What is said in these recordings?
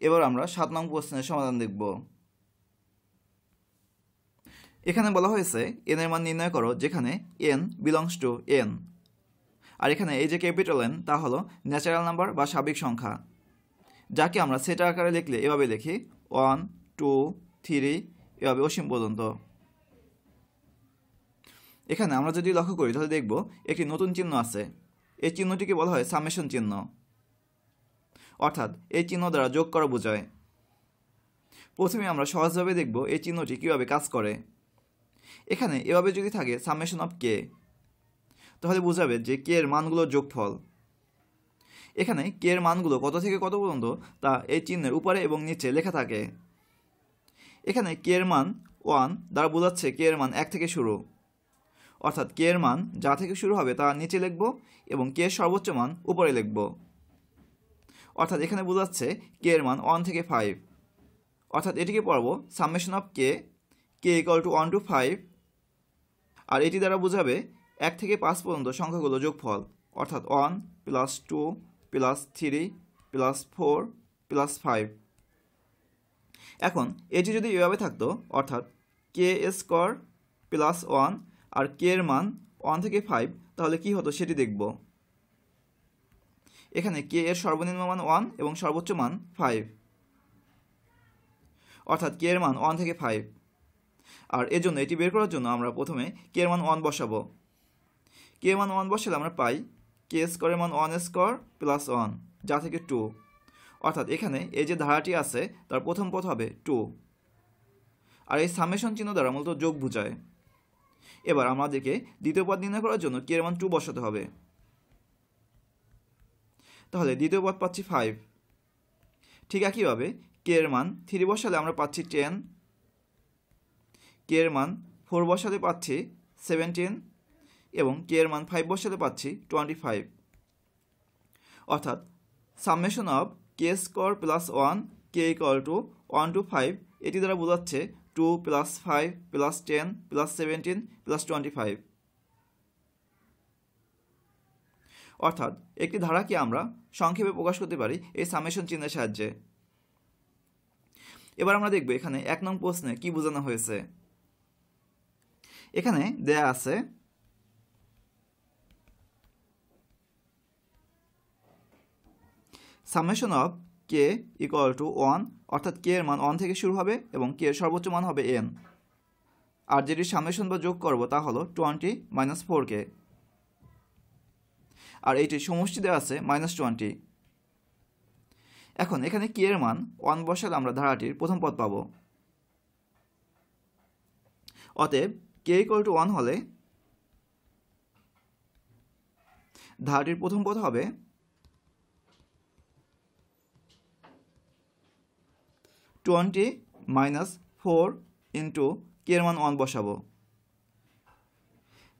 এবার আমরা 7 নং প্রশ্নের সমাধান দেখব। এখানে বলা হয়েছে n এর মান নির্ণয় করো যেখানে n বিলংস টু n। আর এখানে এই যে ক্যাপিটাল N তা হলো ন্যাচারাল নাম্বার বা স্বাভাবিক সংখ্যা, যাকে আমরা সেট আকারে লিখলে এভাবে লিখি 1 2 3 এভাবে অসীম পর্যন্ত। এখানে আমরা যদি লক্ষ্য করি তাহলে দেখব একটি নতুন চিহ্ন আছে। এই চিহ্নটিকে বলা হয় সামেশন চিহ্ন, অর্থাৎ এই চিহ্ন দ্বারা যোগ করা বোঝায়। প্রথমে আমরা সহজভাবে দেখব এই চিহ্নটি কীভাবে কাজ করে। এখানে এভাবে যদি থাকে সামেশন অফ কে, তাহলে বোঝাবে যে কে এর মানগুলোর যোগফল। এখানে কে এর মানগুলো কত থেকে কত পর্যন্ত তা এই চিহ্নের উপরে এবং নিচে লেখা থাকে। এখানে কে এর মান 1 দ্বারা বোঝাচ্ছে কে এর মান 1 থেকে শুরু, অর্থাৎ কে এর মান যা থেকে শুরু হবে তা নিচে লিখব এবং কে এর সর্বোচ্চ মান উপরে লিখব। অর্থাৎ এখানে বোঝাচ্ছে কে এর মান 1 থেকে 5, অর্থাৎ এটিকে পড়ব summation of k equal to 1 to 5। আর এটি দ্বারা বোঝাবে 1 থেকে 5 পর্যন্ত সংখ্যাগুলো যোগফল, অর্থাৎ 1 প্লাস 2 প্লাস 3 প্লাস 4 প্লাস 5। এখন এটি যদি এভাবে থাকতো, অর্থাৎ কে স্কোয়ার প্লাস 1 আর কে এর মান 1 থেকে 5, তাহলে কি হতো সেটি দেখব। এখানে কে এর সর্বনিম্ন মান 1 এবং সর্বোচ্চ মান 5, অর্থাৎ কে এর মান 1 থেকে 5। আর এজন্য এটি বের করার জন্য আমরা প্রথমে কে এর মান 1 বসাবো। কে এর মান 1 বসালে আমরা পাই কে স্কোয়ারের মান 1 স্কোয়ার প্লাস 1, যা থেকে 2, অর্থাৎ এখানে এই যে ধারাটি আছে তার প্রথম পদ হবে 2। আর এই সামেশন চিহ্ন দ্বারা মূলত যোগ বোঝায়। এবার আমাদেরকে দ্বিতীয় পদ নির্ণয় করার জন্য কে এর মান 2 বসাতে হবে। তাহলে দ্বিতীয় পদ পাচ্ছি 5। ঠিক একইভাবে কে এর মান 3 বসালে আমরা পাচ্ছি 10, কে এর মান 4 বসালে পাচ্ছি 17 এবং কে এর মান 5 বসালে পাচ্ছি 25। অর্থাৎ summation of k square plus 1 k equal to 1 to 5, এটি দ্বারা বোঝাচ্ছে 2 প্লাস 5 প্লাস 10 প্লাস 17 প্লাস 25। অর্থাৎ একটি ধারাকে আমরা সংক্ষেপে প্রকাশ করতে পারি এই সামেশন চিহ্নের সাহায্যে। এবার আমরা দেখব এখানে 1 নং প্রশ্নে কি বোঝানো হয়েছে। এখানে দেয়া আছে summation of k equal to 1, অর্থাৎ কে এর মান 1 থেকে শুরু হবে এবং কে এর সর্বোচ্চ মান হবে n। আর যেটি সামেশন বা যোগ করব তা হলো 20 মাইনাস 4k। আর এইটির সমষ্টি দেওয়া আছে -20। এখন এখানে কে এর মান 1 বসালে আমরা ধারাটির প্রথম পদ পাব। অতএব কে ইকুয়াল টু 1 হলে ধারাটির প্রথম পদ হবে 20 মাইনাস 4 ইন্টু কে এর মান 1 বসাবো,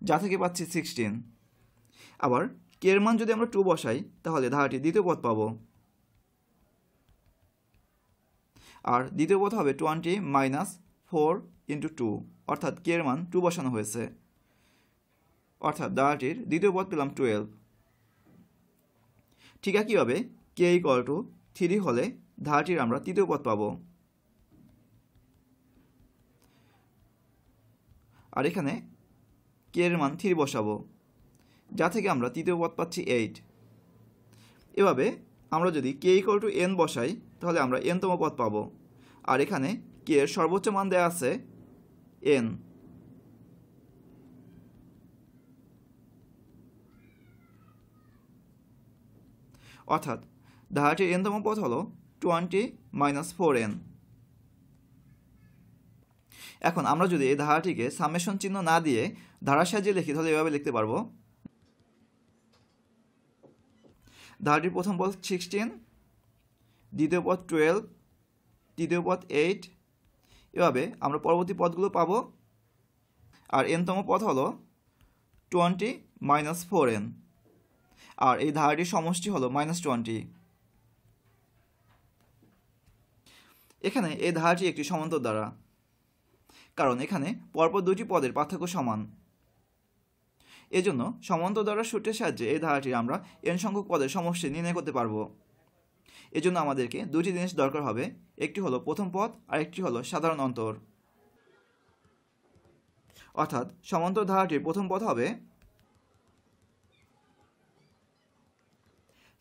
যা থেকে পাচ্ছি 16। আবার কে এর মান যদি আমরা 2 বসাই তাহলে ধারাটির দ্বিতীয় পদ পাবো। আর দ্বিতীয় পদ হবে 20 মাইনাস 4 ইন্টু 2, অর্থাৎ কে এর মান 2 বসানো হয়েছে, অর্থাৎ ধারাটির দ্বিতীয় পদ পেলাম 12। ঠিক একইভাবে কে ইকুয়াল টু 3 হলে ধারাটির আমরা তৃতীয় পদ পাবো। আর এখানে কে এর মান 3 বসাবো, যা থেকে আমরা তৃতীয় পদ পাচ্ছি 8। এভাবে আমরা যদি কে ইকুয়াল টু n বসাই তাহলে আমরা n তম পদ পাবো। আর এখানে কে এর সর্বোচ্চ মান দেওয়া আছে n। অর্থাৎ ধারাটির n তম পদ হলো 20 মাইনাস 4n। এখন আমরা যদি এই ধারাটিকে সামেশন চিহ্ন না দিয়ে ধারার সাহায্যে লিখি তাহলে এভাবে লিখতে পারবো। ধারাটির প্রথম পদ 16, দ্বিতীয় পদ 12, তৃতীয় পদ 8, এভাবে আমরা পরবর্তী পদগুলো পাবো। আর n তম পদ হলো 20 মাইনাস 4n, আর এই ধারাটির সমষ্টি হলো -20। এখানে এই ধারাটি একটি সমান্তর ধারা, কারণ এখানে পরপর দুটি পদের পার্থক্য সমান। এজন্য সমান্তর ধারার সূত্রের সাহায্যে এই ধারাটি আমরা n সংখ্যক পদের সমষ্টি নির্ণয় করতে পারবো। এজন্য আমাদেরকে দুটি জিনিস দরকার হবে, একটি হলো প্রথম পদ আর একটি হলো সাধারণ অন্তর। অর্থাৎ সমান্তর ধারাটির প্রথম পদ হবে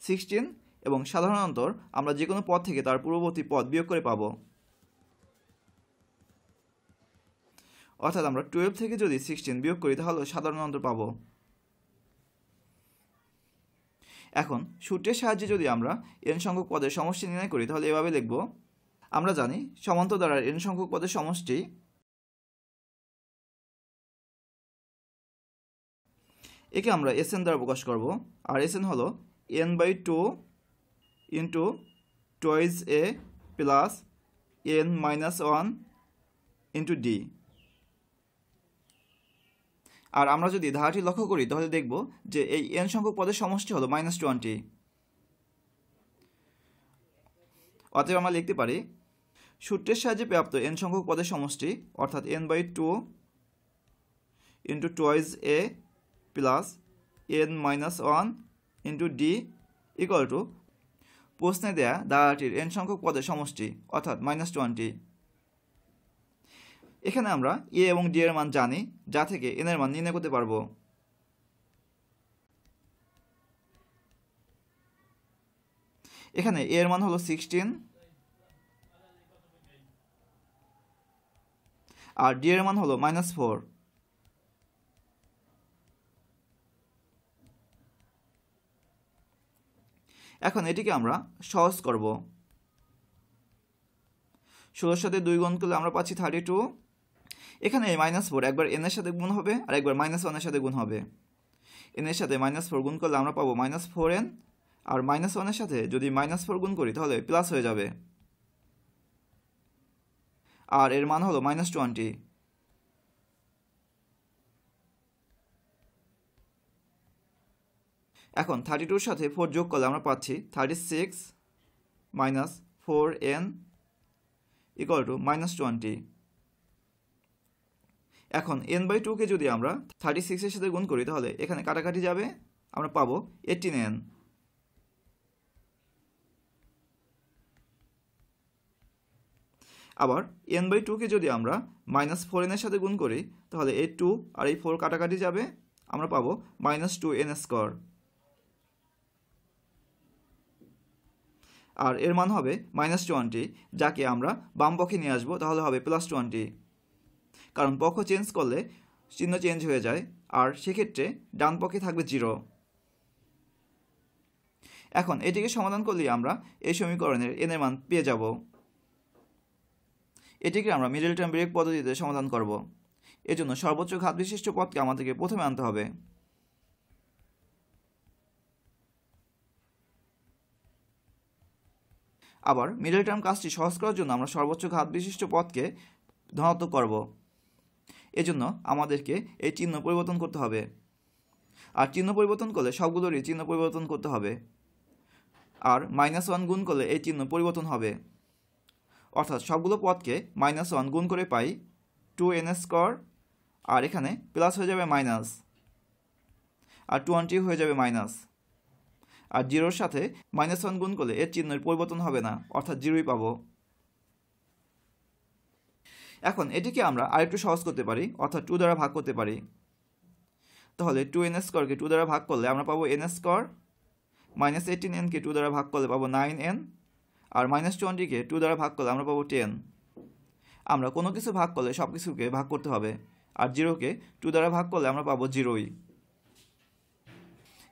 16 এবং সাধারণ অন্তর আমরা যে কোনো পদ থেকে তার পূর্ববর্তী পদ বিয়োগ করে পাব। অর্থাৎ আমরা 12 থেকে যদি 16 বিয়োগ করি তাহলে সাধারণ অন্তর পাব। এখন সূত্রের সাহায্যে যদি আমরা n সংখ্যক পদের সমষ্টি নির্ণয় করি তাহলে এভাবে লিখব। আমরা জানি সমান্তর দ্বারার n সংখ্যক পদের সমষ্টি একে আমরা Sn দ্বারা প্রকাশ করব, আর Sn হলো n/2 into toys a plus n-1 into d। আর আমরা যদি ধারাটি লক্ষ্য করি তাহলে দেখব যে এই n সংখ্যক পদের সমষ্টি হলো -20। অতএব আমরা লিখতে পারি সূত্রের সাহায্যে প্রাপ্ত n সংখ্যক পদের সমষ্টি অর্থাৎ n/2 into toys a plus n-1 into d equal to প্রশ্নে দেয়া ধারাটির n সংখ্যক পদের সমষ্টি অর্থাৎ -20। এখানে আমরা a এবং d এর মান জানি, যা থেকে n এর মান নির্ণয় করতে পারব। এখানে a এর মান হলো 16 আর d এর মান হলো -4। এখন এটিকে আমরা সহজ করব। 16 সাথে 2 গুণ করলে আমরা পাচ্ছি 32। এখানে এই -4 একবার n এর সাথে গুণ হবে আর একবার -1 এর সাথে গুণ হবে। n এর সাথে -4 গুণ করলে আমরা পাবো -4n, আর -1 এর সাথে যদি -4 গুণ করি তাহলে প্লাস হয়ে যাবে, আর এর মান হলো -20। এখন 32 এর সাথে 4 যোগ করলে আমরা পাচ্ছি 36 4n ইকুয়াল টু -20। এখন n/2 কে যদি আমরা 36 এর সাথে গুণ করি তাহলে এখানে কাটাকাটি যাবে, আমরা পাবো 18n। আবার n/2 কে যদি আমরা -4n এর সাথে গুণ করি তাহলে এই 2 আর এই 4 কাটাকাটি যাবে, আমরা পাবো -2n²। আর এর মান হবে -20, যাকে আমরা বাম পক্ষে নিয়ে আসবো তাহলে হবে +20, কারণ পক্ষ চেঞ্জ করলে চিহ্ন চেঞ্জ হয়ে যায়, আর সেক্ষেত্রে ডান পক্ষে থাকবে 0। এখন এটিকে সমাধান করলে আমরা এই সমীকরণের n এর মান পেয়ে যাব। এটিকে আমরা মিডল টার্ম ব্রেক পদ্ধতিতে সমাধান করব। এজন্য সর্বোচ্চ ঘাত বিশিষ্ট পদকে আমাদেরকে প্রথমে আনতে হবে। আবার মিডল টার্ম কাজটি সহজ করার জন্য আমরা সর্বোচ্চ ঘাত বিশিষ্ট পদকে ধনাত্মক করব। এজন্য আমাদেরকে এই চিহ্ন পরিবর্তন করতে হবে, আর চিহ্ন পরিবর্তন করলে সবগুলোরই চিহ্ন পরিবর্তন করতে হবে, আর -1 গুণ করলে এই চিহ্ন পরিবর্তন হবে। অর্থাৎ সবগুলো পদকে -1 গুণ করে পাই 2n², আর এখানে প্লাস হয়ে যাবে মাইনাস, আর 20 হয়ে যাবে মাইনাস, আর 0-র সাথে -1 গুণ করলে এর চিহ্নের পরিবর্তন হবে না, অর্থাৎ 0ই পাবো। এখন এটিকে আমরা আরেকটু সহজ করতে পারি, অর্থাৎ 2 দ্বারা ভাগ করতে পারি। তাহলে 2n² কে 2 দ্বারা ভাগ করলে আমরা পাবো n², -18n কে 2 দ্বারা ভাগ করলে পাবো 9n, আর -20 কে 2 দ্বারা ভাগ করলে আমরা পাবো 10। আমরা কোনো কিছু ভাগ করলে সব কিছুকে ভাগ করতে হবে, আর 0-কে 2 দ্বারা ভাগ করলে আমরা পাবো 0ই।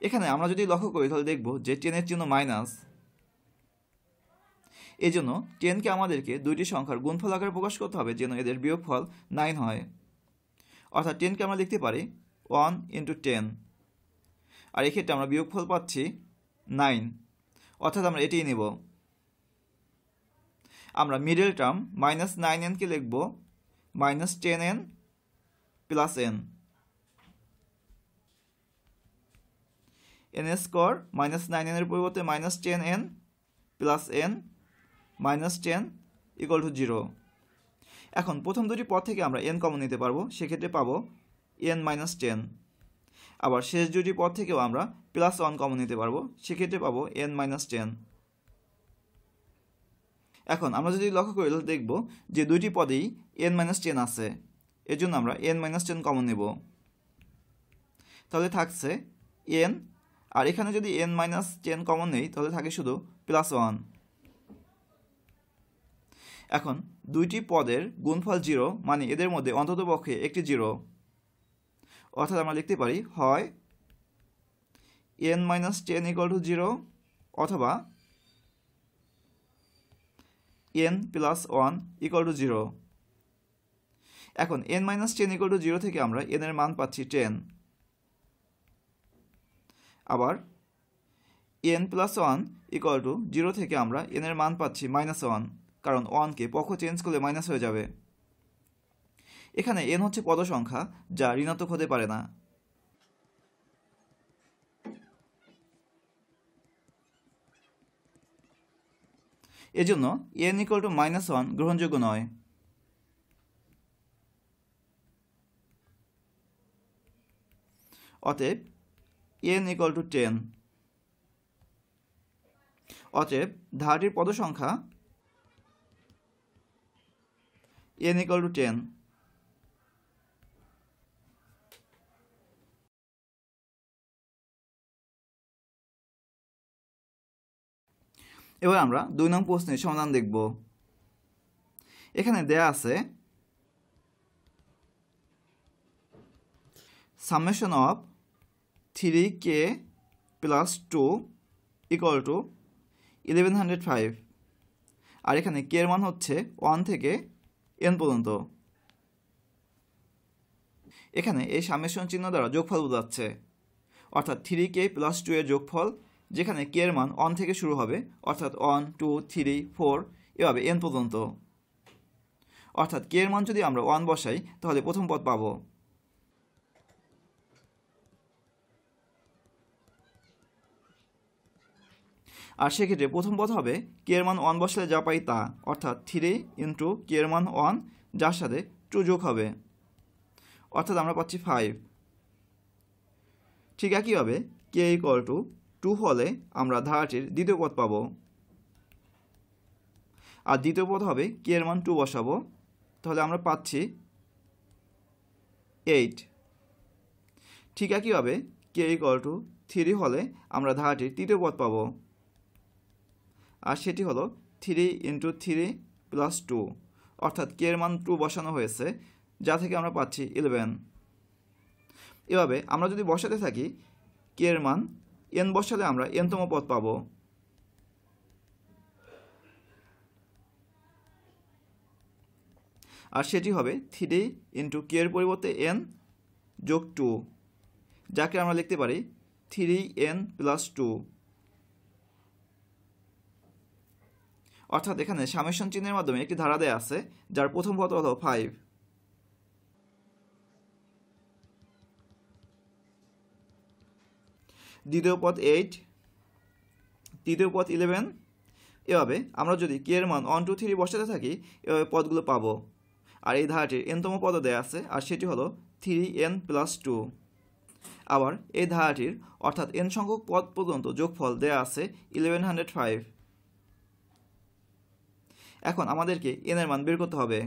এখানে আমরা যদি লক্ষ্য করি তাহলে দেখব যে 10 এর চিহ্ন মাইনাস। এই জন্য 10কে আমাদেরকে দুইটি সংখ্যার গুণফল আকারে প্রকাশ করতে হবে যেন এদের বিয়োগফল 9 হয়। অর্থাৎ 10কে আমরা লিখতে পারি 1 × 10, আর এক্ষেত্রে আমরা বিয়োগফল পাচ্ছি 9, অর্থাৎ আমরা এটিই নেব। আমরা মিডল টার্ম -9n কে লিখব -10n plus n, n² -9n এর পরিবর্তে -10n plus n -10 equal to 0। এখন প্রথম দুটি পদ থেকে আমরা n কমন নিতে পারবো, সেক্ষেত্রে পাবো n-10। আবার শেষ দুটি পদ থেকেও আমরা +1 কমন নিতে পারবো, সেক্ষেত্রে পাবো n-10। এখন আমরা যদি লক্ষ্য করি তাহলে দেখব যে দুইটি পদেই n-10 আছে, এর জন্য আমরা n-10 কমন নেব। তাহলে থাকছে n, আর এখানে যদি n-10 কমন নেই তাহলে থাকে শুধু +1। এখন দুইটি পদের গুণফল 0, মানে এদের মধ্যে অন্ততপক্ষে একটি 0, অর্থাৎ আমরা লিখতে পারি হয় n-10 = 0 অথবা n+1 = 0। এখন n-10 = 0 থেকে আমরা n এর মান পাচ্ছি 10। আবার n+1 = 0 থেকে আমরা n এর মান পাচ্ছি -1, কারণ 1কে পক্ষ চেঞ্জ করলে মাইনাস হয়ে যাবে। এখানে n হচ্ছে পদ সংখ্যা যা ঋণাত্মক হতে পারে না। এজন্য n = -1 গ্রহণযোগ্য নয়। অতএব n = 10। অতএব ধারাটির পদ সংখ্যা n = 10। এবার আমরা 2 নং প্রশ্নের সমাধান দেখব। এখানে দেয়া আছে summation of 3k + 2 = 1105, আর এখানে k এর মান হচ্ছে 1 থেকে n পর্যন্ত। এখানে এই সামেশন চিহ্ন দ্বারা যোগফল বোঝাচ্ছে, অর্থাৎ 3k + 2 এর যোগফল, যেখানে k এর মান 1 থেকে শুরু হবে, অর্থাৎ 1 2 3 4 এভাবে n পর্যন্ত। অর্থাৎ k এর মান যদি আমরা 1 বসাই তাহলে প্রথম পদ পাবো। আর সেক্ষেত্রে প্রথম পদ হবে k এর মান 1 বসালে যা পাই তা, অর্থাৎ 3 × k এর মান 1, যার সাথে 2 যোগ হবে, অর্থাৎ আমরা পাচ্ছি 5। ঠিক একইভাবে k = 2 হলে আমরা ধারাটির দ্বিতীয় পদ পাবো, আর দ্বিতীয় পদ হবে k এর মান 2 বসাবো, তাহলে আমরা পাচ্ছি 8। ঠিক একইভাবে k = 3 হলে আমরা ধারাটির তৃতীয় পদ পাবো, আর সেটি হলো 3 × 3 + 2, অর্থাৎ k এর মান 2 বসানো হয়েছে, যা থেকে আমরা পাচ্ছি 11। এভাবে আমরা যদি বসাতে থাকি k এর মান n বসালে আমরা n-তম পদ পাবো। আর সেটি হবে 3 × k এর পরিবর্তে n যোগ 2, যাকে আমরা লিখতে পারি 3n + 2। অর্থাৎ এখানে সামেশন চিহ্নের মাধ্যমে একটি ধারা দেয়া আছে যার প্রথম পদ হলো 5। দ্বিতীয় পদ 8, তৃতীয় পদ 11। এভাবে আমরা যদি k এর মান 1 2 3 বসাতে থাকি এভাবে পদগুলো পাবো। আর এই ধারাটির n-তম পদও দেয়া আছে, আর সেটি হলো 3n + 2। আবার এই ধারাটির অর্থাৎ n সংখ্যক পদ পর্যন্ত যোগফল দেয়া আছে 1105। এখন আমাদেরকে n এর মান বের করতে হবে।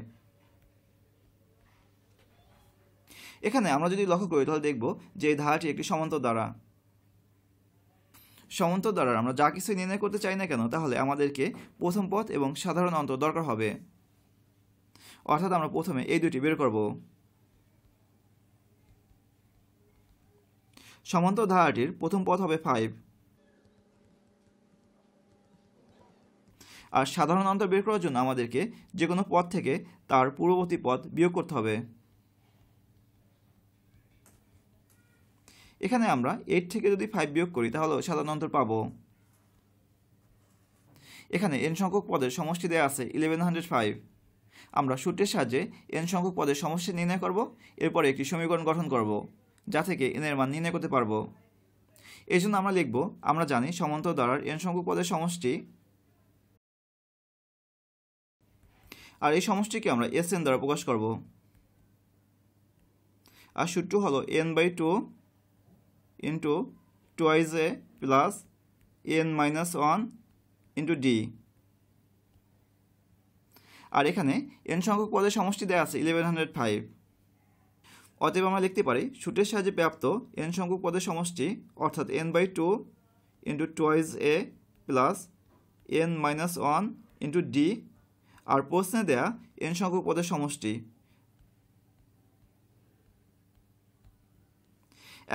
এখানে আমরা যদি লক্ষ্য করি তাহলে দেখব যে এই ধারাটি একটি সমান্তর ধারা। সমান্তর ধারার আমরা যা কিছু নির্ণয় করতে চাই না কেন, তাহলে আমাদেরকে প্রথম পদ এবং সাধারণ অন্তর দরকার হবে, অর্থাৎ আমরা প্রথমে এই দুটি বের করব। সমান্তর ধারাটির প্রথম পদ হবে 5, আর সাধারণ অন্তর বের করার জন্য আমাদেরকে যে কোনো পদ থেকে তার পূর্ববর্তী পদ বিয়োগ করতে হবে। এখানে আমরা 8 থেকে যদি 5 বিয়োগ করি তাহলে সাধারণ অন্তর পাবো। এখানে n সংখ্যক পদের সমষ্টি দেয়া আছে 1105। আমরা সূত্রের সাহায্যে n সংখ্যক পদের সমষ্টি নির্ণয় করব, এরপরে একটি সমীকরণ গঠন করব যা থেকে n এর মান নির্ণয় করতে পারবো। এই জন্য আমরা লিখব, আমরা জানি সমান্তর ধারার n সংখ্যক পদের সমষ্টি, আর এই সমষ্টিকে আমরা Sn দ্বারা প্রকাশ করব। আর সূত্র হলো n/2 × 2a + n - 1 × d। আর এখানে n সংখ্যক পদের সমষ্টি দেওয়া আছে 1105। অতএব আমরা লিখতে পারি সূত্রের সাহায্যে প্রাপ্ত n সংখ্যক পদের সমষ্টি অর্থাৎ n/2 into twice a plus n-1 into d আর প্রশ্নে দেয়া n সংখ্যক পদের সমষ্টি।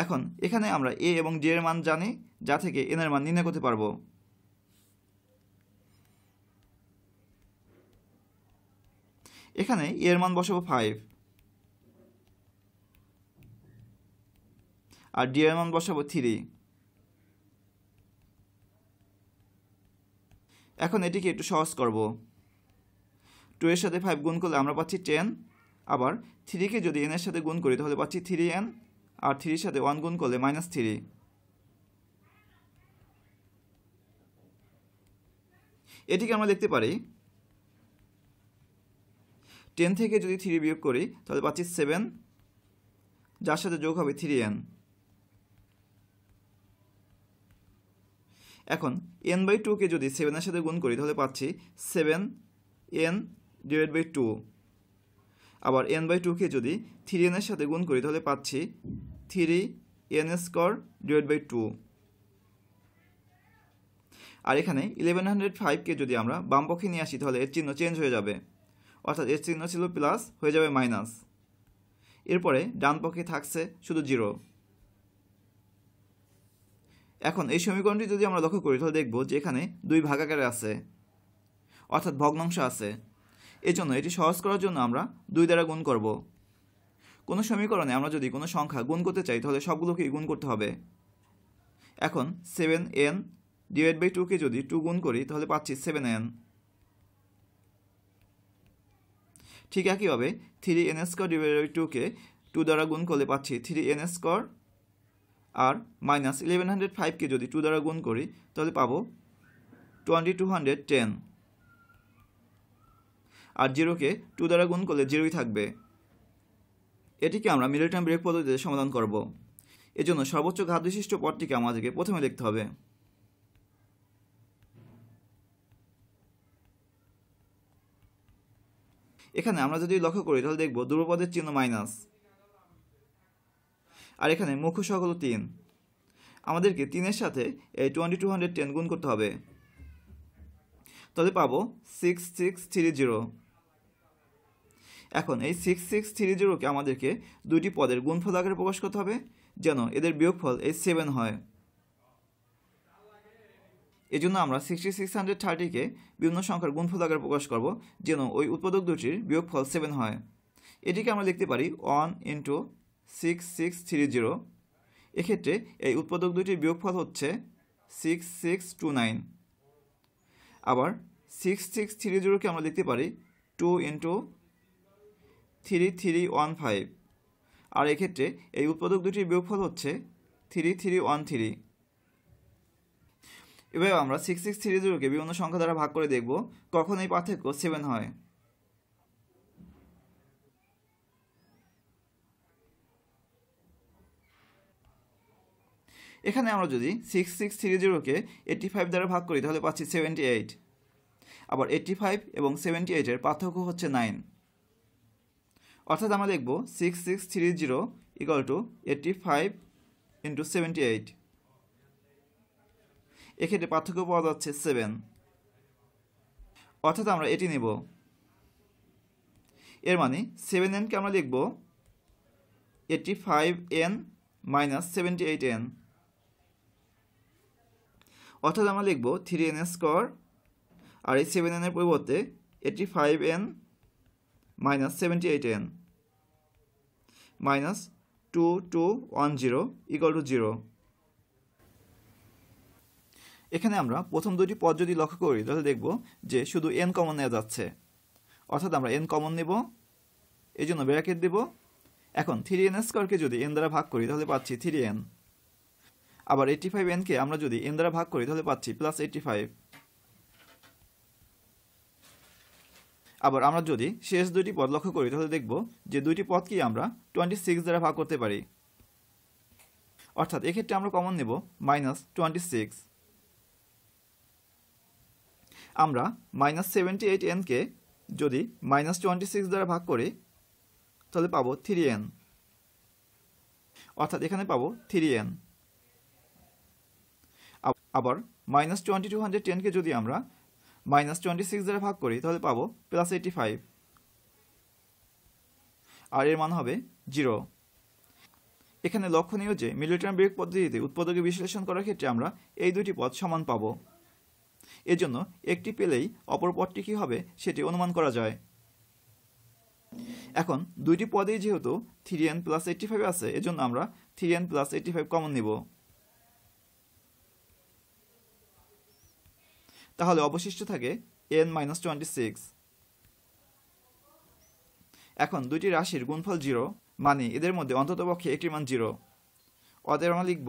এখন এখানে আমরা a এবং d এর মান জানি, যা থেকে n এর মান নির্ণয় করতে পারবো। এখানে a এর মান বসাবো 5 আর d এর মান বসাবো 3। এখন এটিকে একটু সহজ করব। 2 এর সাথে 5 গুণ করলে আমরা পাচ্ছি 10, আবার 3 কে যদি n এর সাথে গুণ করি তাহলে পাচ্ছি 3n, আর 3 এর সাথে 1 গুণ করলে -3। এটিকে আমরা লিখতে পারি 10 থেকে যদি 3 বিয়োগ করি তাহলে পাচ্ছি 7, যার সাথে যোগ হবে 3n। এখন n/2 কে যদি 7 এর সাথে গুণ করি তাহলে পাচ্ছি 7n/2। আবার n/2 কে যদি 3n এর সাথে গুণ করি তাহলে পাচ্ছি 3n²/2। আর এখানে 1105 কে যদি আমরা বাম পক্ষে নিয়ে আসি তাহলে এর চিহ্ন চেঞ্জ হয়ে যাবে, অর্থাৎ এর চিহ্ন ছিল প্লাস হয়ে যাবে মাইনাস। এরপরে ডান পক্ষে থাকছে শুধু 0। এখন এই সমীকরণটি যদি আমরা লক্ষ্য করি তাহলে দেখব যে এখানে 2 ভাগাকারে আছে, অর্থাৎ ভগ্নাংশ আছে। এজন্য এটি সহজ করার জন্য আমরা 2 দ্বারা গুণ করব। কোনো সমীকরণে আমরা যদি কোনো সংখ্যা গুণ করতে চাই তাহলে সবগুলোকেই গুণ করতে হবে। এখন 7n/2 কে যদি 2 গুণ করি তাহলে পাচ্ছি 7n। ঠিক একইভাবে 3n² কে 2 দ্বারা গুণ করলে পাচ্ছি 3n², আর -1105 কে যদি 2 দ্বারা গুণ করি তাহলে পাবো 2210, আর 0 কে 2 দ্বারা গুণ করলে 0ই থাকবে। এটিকে আমরা মিডল টার্ম ব্রেক পদ্ধতিতে সমাধান করব। এজন্য সর্বোচ্চ ঘাত বিশিষ্ট পদটিকে আমাদেরকে প্রথমে লিখতে হবে। এখানে আমরা যদি লক্ষ্য করি তাহলে দেখব ধ্রুবপদের চিহ্ন মাইনাস, আর এখানে মুখ্য সহগ হলো 3। আমাদেরকে 3 এর সাথে এই 2210 গুণ করতে হবে, তাহলে পাবো 6630। এখন এই 6630 কে আমাদেরকে দুইটি পদের গুণফল আকারে প্রকাশ করতে হবে যেন এদের বিয়োগফল এই 7 হয়। এজন্য আমরা 6630 কে বিভিন্ন সংখ্যার গুণফল আকারে প্রকাশ করব যেন ওই উৎপাদক দুটির বিয়োগফল 7 হয়। এটিকে আমরা লিখতে পারি 1 × 6630। এক্ষেত্রে এই উৎপাদক দুটির বিয়োগফল হচ্ছে 6629। আবার 6630 কে আমরা লিখতে পারি 2 × 3315, আর এক্ষেত্রে এই উৎপাদক দুটির বিয়োগফল হচ্ছে 3313। এভাবে আমরা 6630 কে বিভিন্ন সংখ্যা দ্বারা ভাগ করে দেখব কখন এই পার্থক্য 7 হয়। এখানে আমরা যদি 6630 কে 85 দ্বারা ভাগ করি তাহলে পাচ্ছি 78। আবার 85 এবং 78 এর পার্থক্য হচ্ছে 9, অর্থাৎ আমরা লিখব 6630 = 85 × 78। এক্ষেত্রে পার্থক্য পাওয়া যাচ্ছে 7, অর্থাৎ আমরা এটি নেব। এর মানে 7n কে আমরা লিখব 85n - 78n, অর্থাৎ আমরা লিখব 3n², আর এই 7n এর পরিবর্তে 85n - 78n -2210 = 0। এখানে আমরা প্রথম দুটি পদ যদি লক্ষ্য করি তাহলে দেখব যে শুধু n কমন নেওয়া যাচ্ছে, অর্থাৎ আমরা n কমন নেব, এই জন্য ব্র্যাকেট দেব। এখন 3n² কে যদি n দ্বারা ভাগ করি তাহলে পাচ্ছি 3n। আবার 85n কে আমরা যদি n দ্বারা ভাগ করি তাহলে পাচ্ছি +85। আবার আমরা যদি শেষ দুটি পদ লক্ষ্য করি তাহলে দেখব যে দুইটি পদকেই আমরা 26 দ্বারা ভাগ করতে পারি, অর্থাৎ এক্ষেত্রে আমরা কমন নেব -26। আমরা -78n কে যদি -26 দ্বারা ভাগ করি তাহলে পাবো 3n, অর্থাৎ এখানে পাবো 3n। আবার -2210কে যদি আমরা -26 দ্বারা ভাগ করি তাহলে পাবো +85, আর এর মান হবে 0। এখানে লক্ষণীয় যে মিডল টার্ম বিয়োগ পদ্ধতিতে উৎপাদকে বিশ্লেষণ করার ক্ষেত্রে আমরা এই দুটি পদ সমান পাবো। এজন্য একটি পেলেই অপর পদটি কী হবে সেটি অনুমান করা যায়। এখন দুইটি পদেই যেহেতু 3n + 85 আছে, এজন্য আমরা 3n + 85 কমন নিব। তাহলে অবশিষ্ট থাকে n - 26। এখন দুইটি রাশির গুণফল 0, মানে এদের মধ্যে অন্ততপক্ষে একটির মান 0। অতএব আমরা লিখব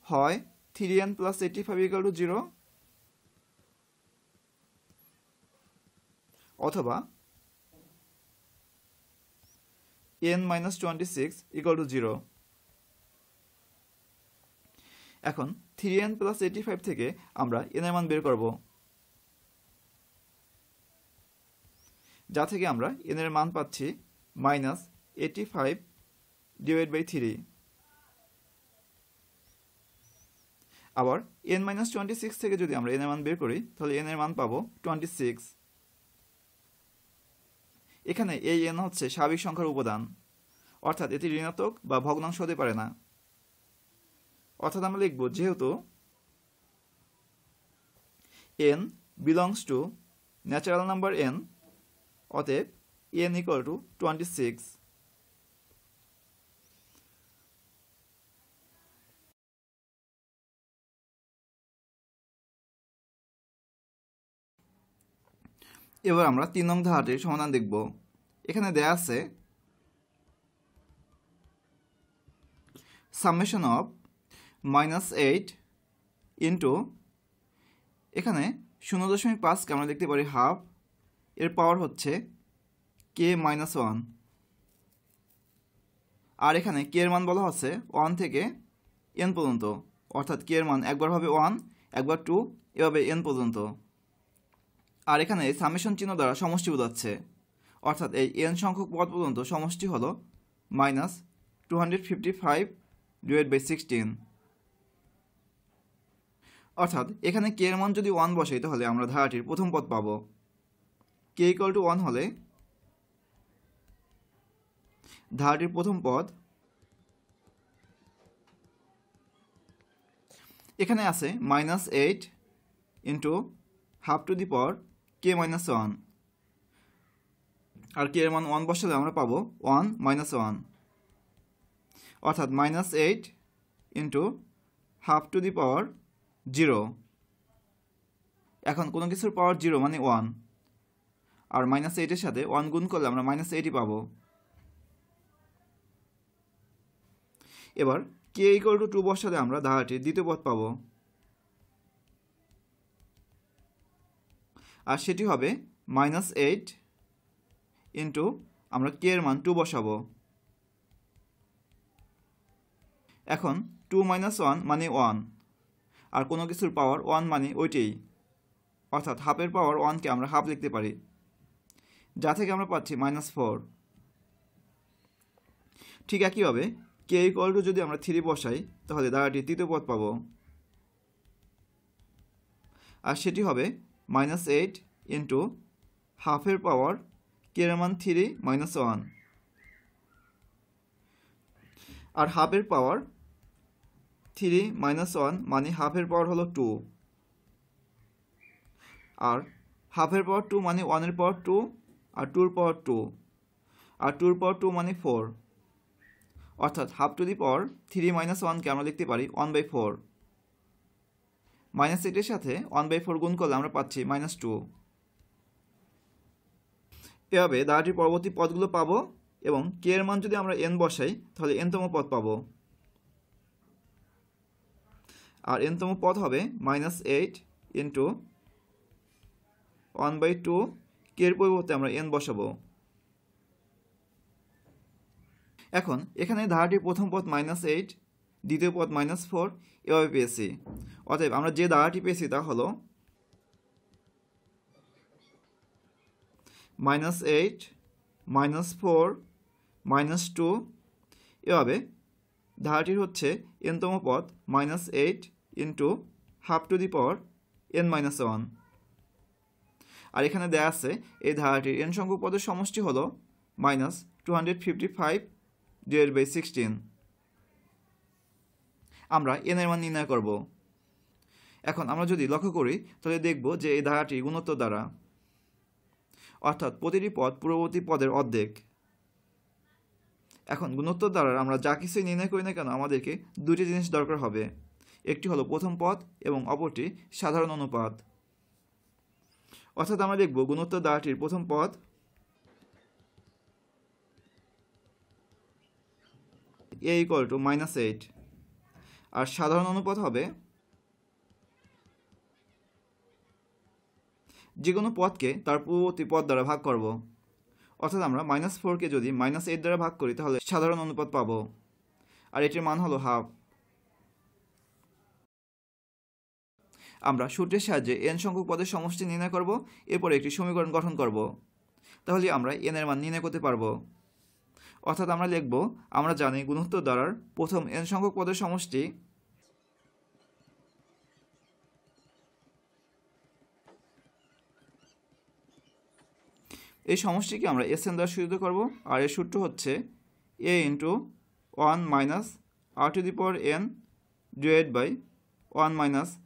হয় 3n + 85 = 0, অথবা n - 26 = 0। এখন 3n + 85 থেকে আমরা n এর মান বের করব, যা থেকে আমরা n এর মান পাচ্ছি -85/3। আবার n - 26 থেকে যদি আমরা n এর মান বের করি তাহলে n এর মান পাবো 26। এখানে এই n হচ্ছে স্বাভাবিক সংখ্যার উপাদান, অর্থাৎ এটি ঋণাত্মক বা ভগ্নাংশ হতে পারে না। অর্থাৎ আমরা লিখব যেহেতু n belongs to natural number n, অতএব n = 26। এবার আমরা 3 নং ধারাটির সমাধান দেখব। এখানে দেয়া আছে সামেশন অফ -8 ইন্টু, এখানে 0.5কে আমরা দেখতে পারি হাফ, এর পাওয়ার হচ্ছে k - 1, আর এখানে k এর মান বলা হচ্ছে 1 থেকে n পর্যন্ত, অর্থাৎ k এর মান একবার হবে 1, একবার 2, এভাবে n পর্যন্ত। আর এখানে এই সামেশন চিহ্ন দ্বারা সমষ্টি বোঝাচ্ছে, অর্থাৎ এই n সংখ্যক পদ পর্যন্ত সমষ্টি হলো -255/16। অর্থাৎ এখানে k এর মান যদি 1 বসাই তাহলে আমরা ধারাটির প্রথম পদ পাবো। k = 1 হলে ধারাটির প্রথম পদ এখানে আছে -8 ইন্টু ½ k - 1, আর k এর মান 1 বসালে আমরা পাবো 1 - 1, অর্থাৎ -8 ইন্টু ½ 0। এখন কোনো কিছুর পাওয়ার 0 মানে 1, আর -8 এর সাথে 1 গুণ করলে আমরা -8ই পাবো। এবার k = 2 বসালে আমরা ধারাটির দ্বিতীয় পদ পাবো, আর সেটি হবে -8 ইন্টু আমরা k এর মান 2 বসাবো। এখন 2 - 1 মানে 1, আর কোনো কিছুর পাওয়ার 1 মানে ওইটাই, অর্থাৎ হাফের পাওয়ার 1কে আমরা হাফ লিখতে পারি, যা থেকে আমরা পাচ্ছি -4। ঠিক একইভাবে k = যদি আমরা 3 বসাই তাহলে ধারাটির তৃতীয় পদ পাবো, আর সেটি হবে -8 ইন্টু হাফের পাওয়ার k এর মান 3 - 1, আর হাফের পাওয়ার 3 - 1 মানে হাফের পাওয়ার হলো 2, আর হাফের পাওয়ার 2 মানে 1 এর পাওয়ার 2, আর 2 এর পাওয়ার 2, আর 2 এর পাওয়ার 2 মানে 4, অর্থাৎ ½ 3 - 1কে আমরা লিখতে পারি 1/4। -8 এর সাথে 1/4 গুণ করলে আমরা পাচ্ছি -2। এভাবে ধারাটির পরবর্তী পদগুলো পাবো, এবং k এর মান যদি আমরা n বসাই তাহলে n-তম পদ পাবো, আর n-তম পদ হবে -8 ইন্টু 1/2, k এর পরিবর্তে আমরা n বসাবো। এখন এখানে ধারাটির প্রথম পদ -8, দ্বিতীয় পদ -4 এভাবে পেয়েছি। অতএব আমরা যে ধারাটি পেয়েছি তা হলো -8 -4 -2 এভাবে ধারাটির হচ্ছে n তম পদ -8 into half to the power n-1। আর এখানে দেয়া আছে এই ধারাটির n সংখ্যক পদের সমষ্টি হলো -255/16। আমরা n এর মান নির্ণয় করব। এখন আমরা যদি লক্ষ্য করি তাহলে দেখব যে এই ধারাটি গুণোত্তর দ্বারা, অর্থাৎ প্রতিটি পদ পূর্ববর্তী পদের অর্ধেক। এখন গুণোত্তর দ্বারা আমরা যা কিছুই নির্ণয় করি না কেন আমাদেরকে দুটি জিনিস দরকার হবে, একটি হলো প্রথম পদ এবং অপরটি সাধারণ অনুপাত। অর্থাৎ আমরা দেখব গুণোত্তর দ্বারাটির প্রথম পদ a = -8 আর সাধারণ অনুপাত হবে যে কোনো পদকে তার পূর্ববর্তী পদ দ্বারা ভাগ করব। অর্থাৎ আমরা -4কে যদি -8 দ্বারা ভাগ করি তাহলে সাধারণ অনুপাত পাব, আর এটির মান হলো হাফ। আমরা সূত্রের সাহায্যে n সংখ্যক পদের সমষ্টি নির্ণয় করব, এরপর একটি সমীকরণ গঠন করব, তাহলে আমরা n এর মান নির্ণয় করতে পারব। অর্থাৎ আমরা লিখব, আমরা জানি গুণোত্তর দ্বারার প্রথম n সংখ্যক পদের সমষ্টি এই সমষ্টিকে আমরা Sn দ্বারা সূচিত করব, আর এর সূত্র হচ্ছে a × 1 - r⁴ divided by 1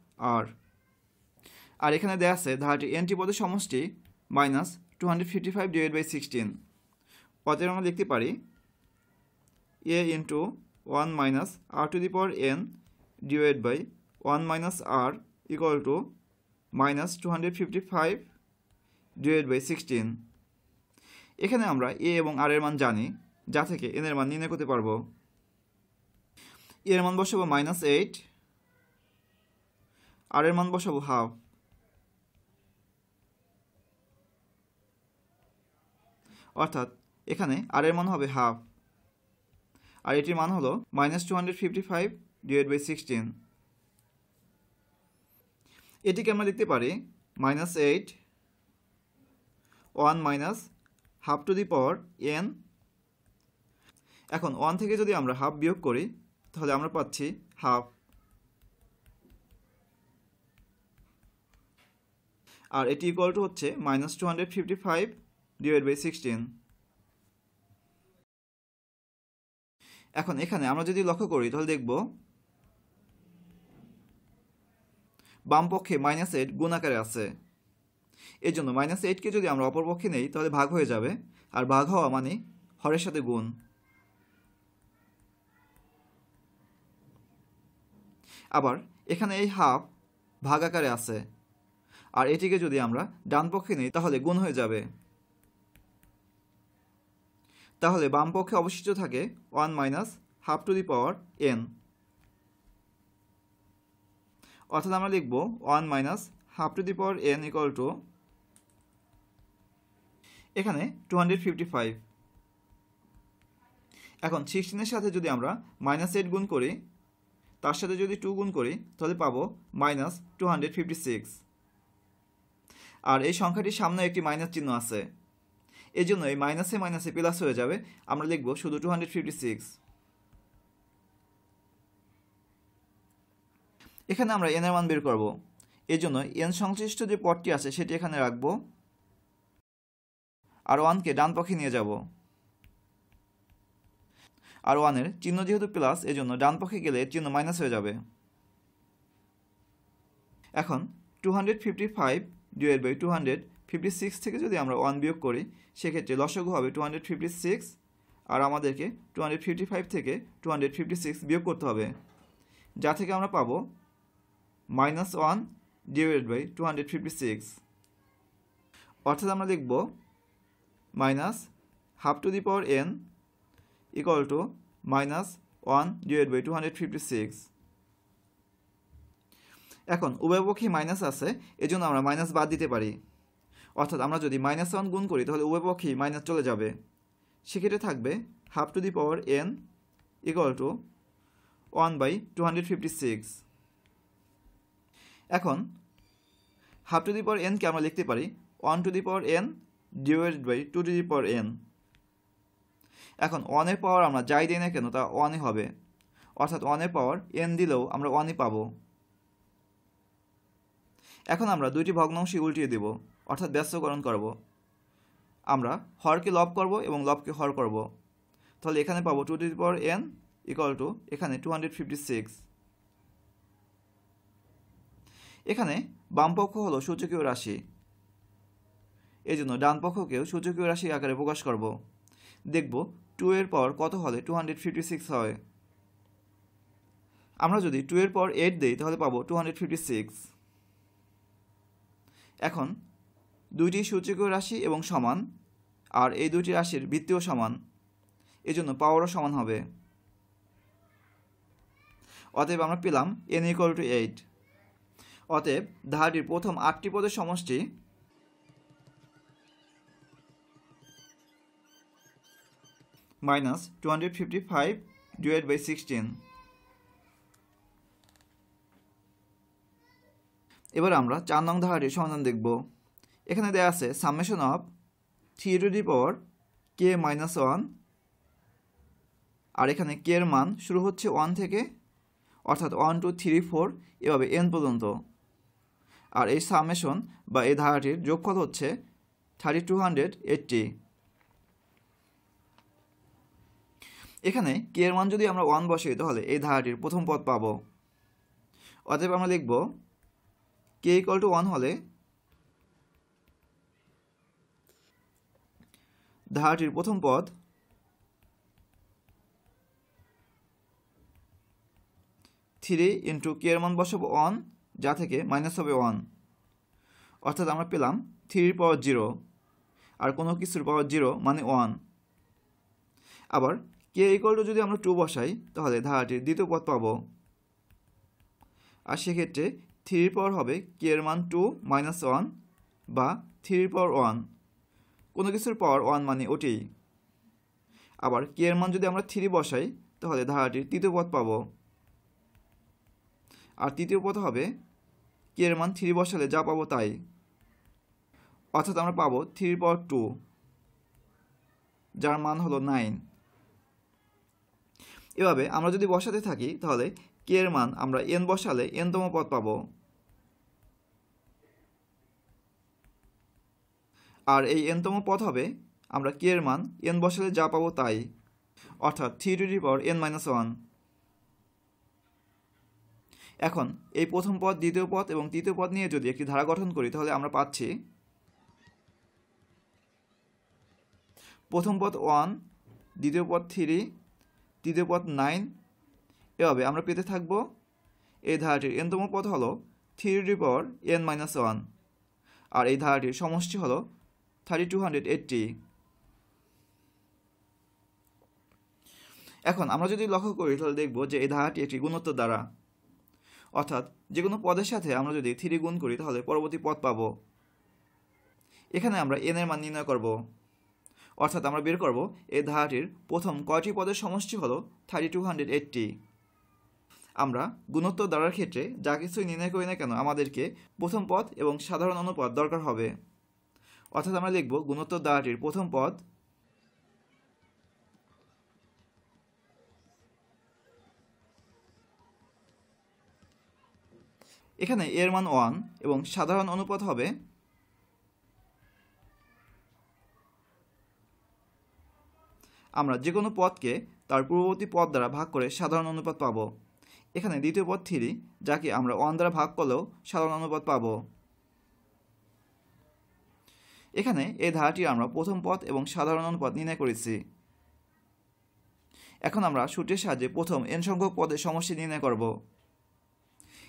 - r। আর এখানে দেয়া আছে ধারাটি nটি পদের সমষ্টি -255/16। অতএব আমরা লিখতে পারি a × 1 - r⁴ divided by 1 - r = -255/16। এখানে আমরা a এবং r এর মান জানি, যা থেকে n এর মান নির্ণয় করতে পারব। এর মান বসাবো -8, r এর মান বসাবো হাফ। অর্থাৎ এখানে r এর মান হবে হাফ, আর এটির মান হলো -255/16। এটিকে আমরা লিখতে পারি -8 1 - half to the power n। এখন 1 থেকে যদি আমরা হাফ বিয়োগ করি তাহলে আমরা পাচ্ছি হাফ, আর এটি ইকুয়াল টু হচ্ছে -255/16। এখন এখানে আমরা যদি লক্ষ্য করি তাহলে দেখব বাম পক্ষে -8 গুণ আকারে আছে। এর জন্য -8কে যদি আমরা অপর পক্ষে নেই তাহলে ভাগ হয়ে যাবে, আর ভাগ হওয়া মানে হরের সাথে গুণ। আবার এখানে এই হাফ ভাগ আকারে আছে, আর এটিকে যদি আমরা ডান পক্ষে নিই তাহলে গুণ হয়ে যাবে। তাহলে বাম পক্ষে অবশিষ্ট থাকে 1 - half to the power n। অর্থাৎ আমরা লিখব 1 - half to the power n = এখানে 255। এখন 16 এর সাথে যদি আমরা -8 গুণ করি, তার সাথে যদি 2 গুণ করি তাহলে পাবো -256। আর এই সংখ্যাটির সামনে একটি মাইনাস চিহ্ন আছে, এই জন্য এই মাইনাসে মাইনাসে প্লাস হয়ে যাবে। আমরা লিখব শুধু 256। এখানে আমরা n এর মান বের করব, এই জন্য n সংশ্লিষ্ট যে পদটি আছে সেটি এখানে রাখবো, আর 1কে ডান পক্ষে নিয়ে যাব। আর 1 এর চিহ্ন যেহেতু প্লাস, এজন্য ডান পক্ষে গেলে চিহ্ন মাইনাস হয়ে যাবে। এখন 255/256 থেকে যদি আমরা 1 বিয়োগ করি সেক্ষেত্রে লসাগু হবে 256, আর আমাদেরকে 255 থেকে 256 বিয়োগ করতে হবে, যা থেকে আমরা পাবো -1/256। অর্থাৎ আমরা লিখব -half to the power n = -1/256। এখন উভয় পক্ষে মাইনাস আছে, এজন্য আমরা মাইনাস বাদ দিতে পারি। অর্থাৎ আমরা যদি -1 গুণ করি তাহলে উভয় পক্ষেই মাইনাস চলে যাবে। সেক্ষেত্রে থাকবে half to the power n = 1/256। এখন half to the power n কে আমরা লিখতে পারি 1 to the power n divided by 2 to the power n। এখন 1 এর পাওয়ার আমরা যাই দিই না কেন তা 1ই হবে, অর্থাৎ 1 এর পাওয়ার n দিলেও আমরা 1ই পাবো। এখন আমরা দুইটি ভগ্নাংশই উল্টিয়ে দেব, অর্থাৎ ব্যস্তকরণ করব। আমরা হরকে লব করব এবং লবকে হর করব। তাহলে এখানে পাবো 2 to the power n equal to এখানে 256। এখানে বাম পক্ষ হলো সূচকীয় রাশি, এই জন্য ডান পক্ষকেও সূচকীয় রাশি আকারে প্রকাশ করব। দেখব 2 এর পাওয়ার কত হলে 256 হয়। আমরা যদি 2 এর পাওয়ার 8 দেই তাহলে পাবো 256। এখন দুইটি সূচকীয় রাশি এবং সমান, আর এই দুইটি রাশির ভিত্তিও সমান, এজন্য পাওয়ারও সমান হবে। অতএব আমরা পেলাম n ইকুয়াল টু 8। অতএব ধারাটির প্রথম 8টি পদের সমষ্টি -255 ডিভাইড বাই 16। এবার আমরা 4 নং ধারাটির সমাধান দেখব। এখানে দেয়া আছে summation of 3 two the power k minus 1, আর এখানে k এর মান শুরু হচ্ছে 1 থেকে, অর্থাৎ 1 2 3 4 এভাবে n পর্যন্ত। আর এই সামেশন বা এই ধারাটির যোগফল হচ্ছে 3280। এখানে k এর মান যদি আমরা 1 বসাই তাহলে এই ধারাটির প্রথম পদ পাবো। অতএব আমরা লিখব k ইকুয়াল টু 1 হলে ধারাটির প্রথম পদ 3 ইন্টু k এর মান বসাবো 1, যা থেকে মাইনাস হবে 1, অর্থাৎ আমরা পেলাম 3 পাওয়ার 0, আর কোনো কিছুর পাওয়ার 0 মানে 1। আবার k ইকুয়াল টু যদি আমরা 2 বসাই তাহলে ধারাটির দ্বিতীয় পদ পাবো, আর সেক্ষেত্রে 3 পাওয়ার হবে k এর মান 2 মাইনাস 1 বা 3 পাওয়ার 1, কোনো কিছুর পাওয়ার 1 মানে ওটি। আবার k এর মান যদি আমরা 3 বসাই তাহলে ধারাটির তৃতীয় পদ পাবো, আর তৃতীয় পদ হবে k এর মান 3 বসালে যা পাবো তাই, অর্থাৎ আমরা পাবো 3 পাওয়ার 2, যার মান হলো 9। এভাবে আমরা যদি বসাতে থাকি তাহলে k এর মান আমরা n বসালে n-তম পদ পাবো, আর এই n-তম পদ হবে আমরা k এর মান n বসালে যা পাবো তাই, অর্থাৎ 3 two the power n minus 1। এখন এই প্রথম পদ, দ্বিতীয় পদ এবং তৃতীয় পদ নিয়ে যদি একটি ধারা গঠন করি তাহলে আমরা পাচ্ছি প্রথম পদ 1, দ্বিতীয় পদ 3, তৃতীয় পদ 9। এভাবে আমরা পেতে থাকবো এই ধারাটির n-তম পদ হলো 3 two the power n minus 1, আর এই ধারাটির সমষ্টি হলো 3280। এখন আমরা যদি লক্ষ্য করি তাহলে দেখব যে এই ধারাটি একটি গুণোত্তর দ্বারা, অর্থাৎ যে কোনো পদের সাথে আমরা যদি 3 গুণ করি তাহলে পরবর্তী পদ পাবো। এখানে আমরা n এর মান নির্ণয় করব, অর্থাৎ আমরা বের করব এই ধারাটির প্রথম কয়টি পদের সমষ্টি হলো 3280। আমরা গুণোত্তর দ্বারার ক্ষেত্রে যা কিছুই নির্ণয় করি না কেন আমাদেরকে প্রথম পদ এবং সাধারণ অনুপদ দরকার হবে, অর্থাৎ আমরা লিখব গুণোত্তর দ্বারাটির প্রথম পদ এখানে এর মান 1 এবং সাধারণ অনুপাত হবে আমরা যে কোনো পদকে তার পূর্ববর্তী পদ দ্বারা ভাগ করে সাধারণ অনুপাত পাবো। এখানে দ্বিতীয় পদ 3, যাকে আমরা 1 দ্বারা ভাগ করলেও সাধারণ অনুপাত পাবো। এখানে এই ধারাটি আমরা প্রথম পদ এবং সাধারণ অনুপাত নির্ণয় করেছি। এখন আমরা সূত্রের সাহায্যে প্রথম n সংখ্যক পদের সমষ্টি নির্ণয় করব।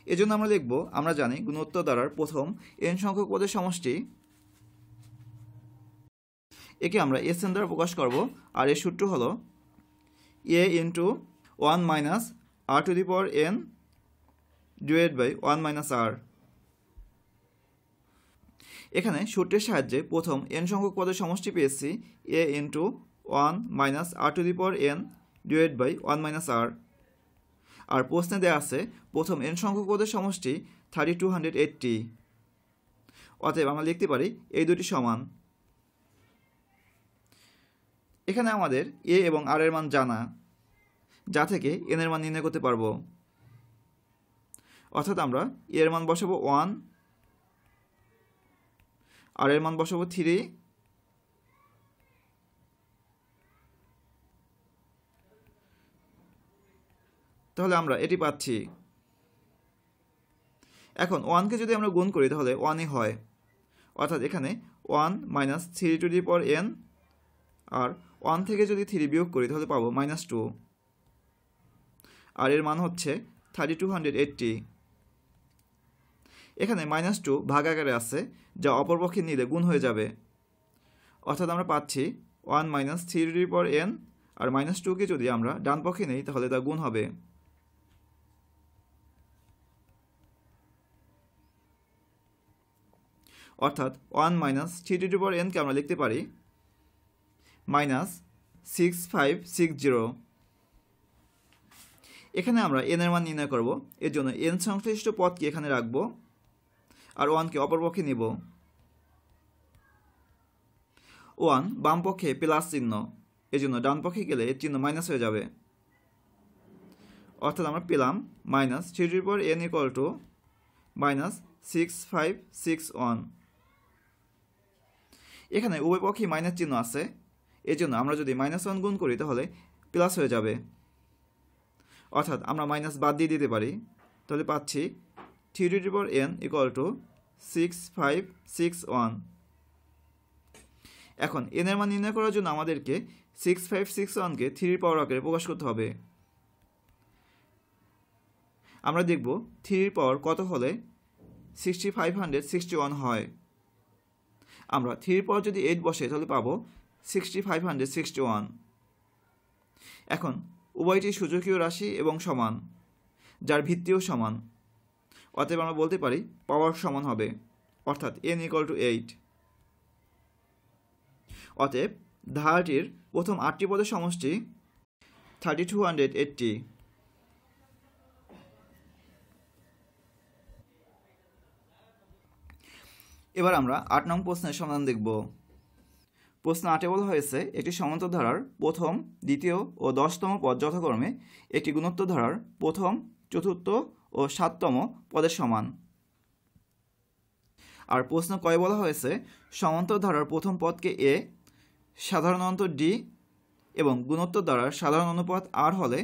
এজন্য আমরা লিখব, আমরা জানি গুণোত্তর দ্বারার প্রথম n সংখ্যক পদের সমষ্টি, একে আমরা Sn দ্বারা প্রকাশ করব, আর এর সূত্র হলো a into 1 minus r to the power n divide by 1 minus r। এখানে সূত্রের সাহায্যে প্রথম n সংখ্যক পদের সমষ্টি পেয়েছি a into 1 minus r to the power n divide by 1 minus r। আর প্রশ্নে দেওয়া আছে প্রথম n সংখ্যক পদের সমষ্টি 3280। অতএব আমরা লিখতে পারি এই দুটি সমান। এখানে আমাদের এ এবং আর এর মান জানা, যা থেকে এন এর মান নির্ণয় করতে পারবো। অর্থাৎ আমরা এ এর মান বসাবো 1, আর এর মান বসাবো 3, তাহলে আমরা এটি পাচ্ছি। এখন 1কে যদি আমরা গুণ করি তাহলে 1ই হয়, অর্থাৎ এখানে 1 minus 3 two the power n, আর 1 থেকে যদি 3 বিয়োগ করি তাহলে পাবো -2, আর এর মান হচ্ছে 3280। এখানে -2 ভাগ আকারে আছে, যা অপরপক্ষে নিলে গুণ হয়ে যাবে, অর্থাৎ আমরা পাচ্ছি 1 minus 3 two the power n, আর -2কে যদি আমরা ডান পক্ষে নেই তাহলে তা গুণ হবে। অর্থাৎ 1 minus 3 two the power n কে আমরা লিখতে পারি -6560। এখানে আমরা n এর মান নির্ণয় করব, এর জন্য n সংশ্লিষ্ট পদকে এখানে রাখবো আর 1কে অপরপক্ষে নিব। 1 বাম পক্ষে প্লাস চিহ্ন, এর জন্য ডান পক্ষে গেলে এর চিহ্ন মাইনাস হয়ে যাবে, অর্থাৎ আমরা পেলাম -3 two the power n equal to -6561। এখানে উভয় পক্ষে মাইনাস চিহ্ন আছে, এর জন্য আমরা যদি -1 গুণ করি তাহলে প্লাস হয়ে যাবে, অর্থাৎ আমরা মাইনাস বাদ দিয়ে দিতে পারি, তাহলে পাচ্ছি 3 two the power n equal to 6561। এখন n এর মান নির্ণয় করার জন্য আমাদেরকে 6561কে 3 পাওয়ার আকারে প্রকাশ করতে হবে। আমরা দেখব 3 পাওয়ার কত হলে 6561 হয়। আমরা 3 পাওয়ার যদি 8 বসে তাহলে পাবো 6561। এখন উভয়টি সূচকীয় রাশি এবং সমান, যার ভিত্তিও সমান, অতএব আমরা বলতে পারি পাওয়ার সমান হবে, অর্থাৎ n ইকুয়াল টু 8। অতএব ধারাটির প্রথম 8টি পদের সমষ্টি 3280। এবার আমরা 8 নং প্রশ্নের সমাধান দেখব। প্রশ্ন 8-এ বলা হয়েছে একটি সমান্তর ধারার প্রথম, দ্বিতীয় ও 10তম পদ যথাক্রমে একটি গুণোত্তর ধারার প্রথম, চতুর্থ ও 7তম পদের সমান। আর প্রশ্ন কয়ে বলা হয়েছে সমান্তর ধারার প্রথম পদকে a, সাধারণ অন্তর d এবং গুণোত্তর ধারার সাধারণ অনুপাত r হলে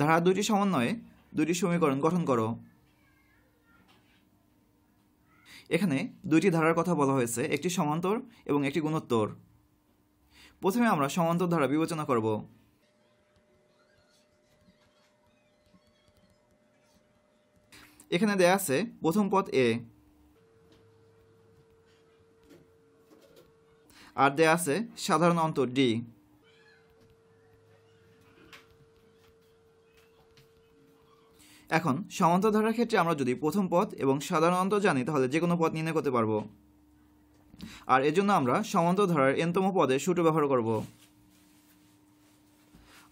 ধারা দুইটি সমন্বয়ে দুইটি সমীকরণ গঠন করো। এখানে দুইটি ধারার কথা বলা হয়েছে, একটি সমান্তর এবং একটি গুণোত্তর। প্রথমে আমরা সমান্তর ধারা বিবেচনা করব। এখানে দেয়া আছে প্রথম পদ a, আর দেয়া আছে সাধারণ অন্তর d। এখন সমান্তর ধারার ক্ষেত্রে আমরা যদি প্রথম পদ এবং সাধারণ অন্তর জানি তাহলে যে কোনো পদ নির্ণয় করতে পারবো, আর এর জন্য আমরা সমান্তর ধারার n-তম পদের সূত্র ব্যবহার করব।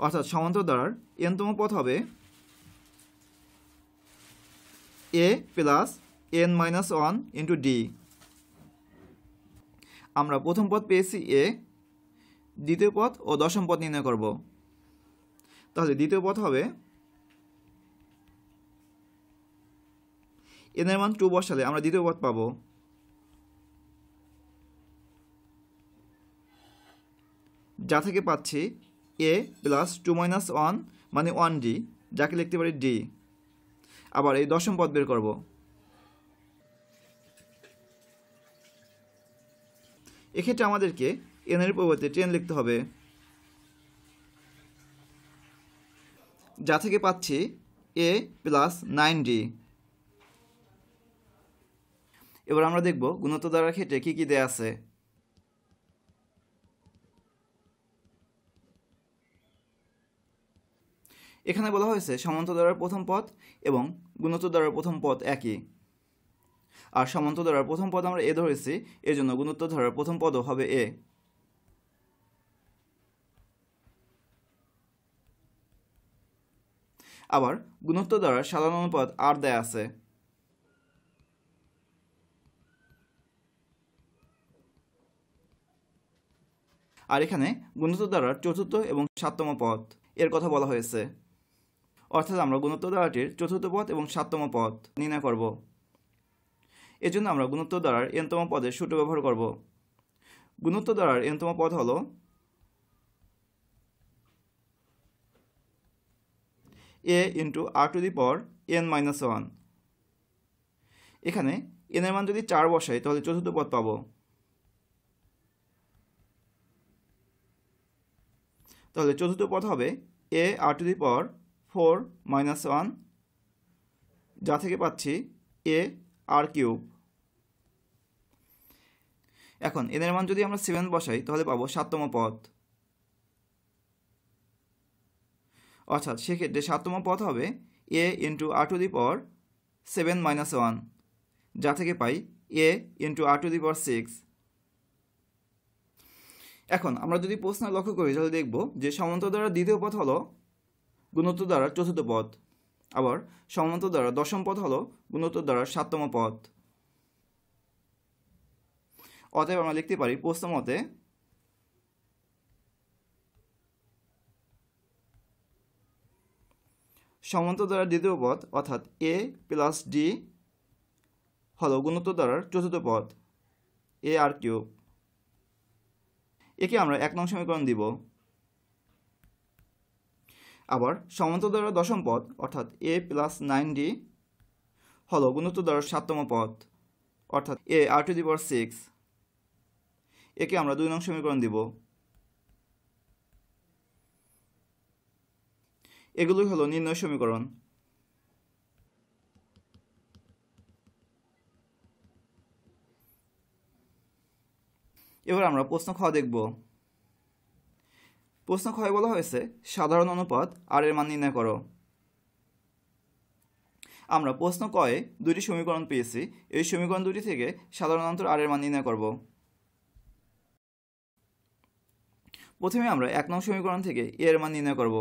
অর্থাৎ সমান্তর ধারার n-তম পদ হবে a plus n-1 into d। আমরা প্রথম পদ পেয়েছি a, দ্বিতীয় পদ ও দশম পদ নির্ণয় করব। তাহলে দ্বিতীয় পদ হবে n এর মান 2 বসালে আমরা দ্বিতীয় পদ পাবো, যা থেকে পাচ্ছি a প্লাস 2-1 মানে 1d, যাকে লিখতে পারি d। আবার এই দশম পদ বের করব। এক্ষেত্রে আমাদেরকে n এর পরিবর্তে 10 লিখতে হবে, যা থেকে পাচ্ছি a প্লাস 9d। এবার আমরা দেখব গুণোত্তর ধারার ক্ষেত্রে কি কি দেয়া আছে। এখানে বলা হয়েছে সমান্তর ধারার প্রথম পদ এবং গুণোত্তর ধারার প্রথম পদ একই, আর সমান্তর ধারার প্রথম পদ আমরা a ধরেছি, এর জন্য গুণোত্তর ধারার প্রথম পদও হবে a। আবার গুণোত্তর ধারার সাধারণ অনুপাত r দেয়া আছে। আর এখানে গুণোত্তর দ্বারার চতুর্থ এবং 7তম পদ এর কথা বলা হয়েছে। অর্থাৎ আমরা গুণোত্তর দ্বারাটির চতুর্থ পদ এবং 7তম পদ নির্ণয় করব। এজন্য আমরা গুণোত্তর দ্বারার n-তম পদের সূত্র ব্যবহার করব। গুণোত্তর দ্বারার n-তম পদ হলো a × r⁻n−1। এখানে n এর মান যদি 4 বসাই তাহলে চতুর্থ পদ পাব। তাহলে চতুর্থ পদ হবে a r⁴ - 1, যা থেকে পাচ্ছি a r3। এখন n এর মান যদি আমরা 7 বসাই তাহলে পাবো 7তম পদ। অর্থাৎ সেক্ষেত্রে 7তম পদ হবে a × r⁻7−1, যা থেকে পাই a × r⁶। এখন আমরা যদি প্রশ্ন লক্ষ্য করি তাহলে দেখব যে সমান্তর দ্বারার দ্বিতীয় পদ হলো গুণোত্তর দ্বারার চতুর্থ পদ, আবার সমান্তর দ্বারার দশম পদ হলো গুণোত্তর দ্বারার 7তম পদ। অতএব আমরা লিখতে পারি প্রশ্ন মতে সমান্তর দ্বারার দ্বিতীয় পদ অর্থাৎ a + d হলো গুণোত্তর দ্বারার চতুর্থ পদ a r3। একে আমরা 1 নং সমীকরণ দিব। আবার সমান্তর দ্বারার দশম পদ অর্থাৎ a + 9d হলো গুণোত্তর দ্বারার 7তম পদ অর্থাৎ a r⁶। একে আমরা 2 নং সমীকরণ দিব। এগুলোই হলো নির্ণয় সমীকরণ। এবার আমরা প্রশ্ন খ দেখব। প্রশ্ন খ বলা হয়েছে সাধারণ অনুপাত r এর মান নির্ণয় করো। আমরা প্রশ্ন ক এ দুটি সমীকরণ পেয়েছি। এই সমীকরণ দুটি থেকে সাধারণ অন্তর r এর মান নির্ণয় করব। প্রথমে আমরা 1 নং সমীকরণ থেকে a এর মান নির্ণয় করব।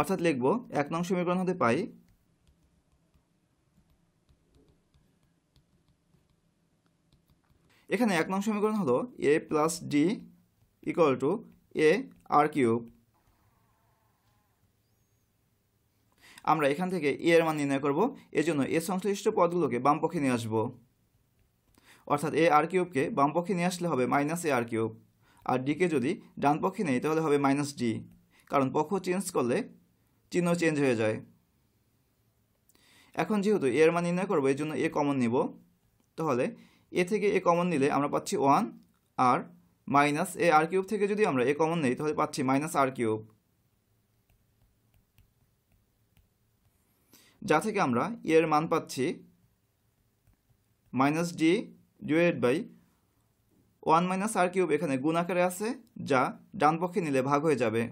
অর্থাৎ লিখব 1 নং সমীকরণ হতে পাই এখানে 1 নং সমীকরণ হলো a + d = a r3। আমরা এখান থেকে a এর মান নির্ণয় করব। এজন্য a সংশ্লিষ্ট পদগুলোকে বাম পক্ষে নিয়ে আসব। অর্থাৎ a r3কে বাম পক্ষে নিয়ে আসলে হবে -a r3, আর d কে যদি ডান পক্ষে নেই তাহলে হবে -d, কারণ পক্ষ চেঞ্জ করলে চিহ্ন চেঞ্জ হয়ে যায়। এখন যেহেতু a এর মান নির্ণয় করব এজন্য a কমন নিব। তাহলে a থেকে a কমন নিলে আমরা পাচ্ছি 1, আর -a r3 থেকে যদি আমরা a কমন নেই তাহলে পাচ্ছি -r3, যা থেকে আমরা a এর মান পাচ্ছি -d / 1 - r3 এখানে গুণ আকারে আছে, যা ডান পক্ষে নিলে ভাগ হয়ে যাবে।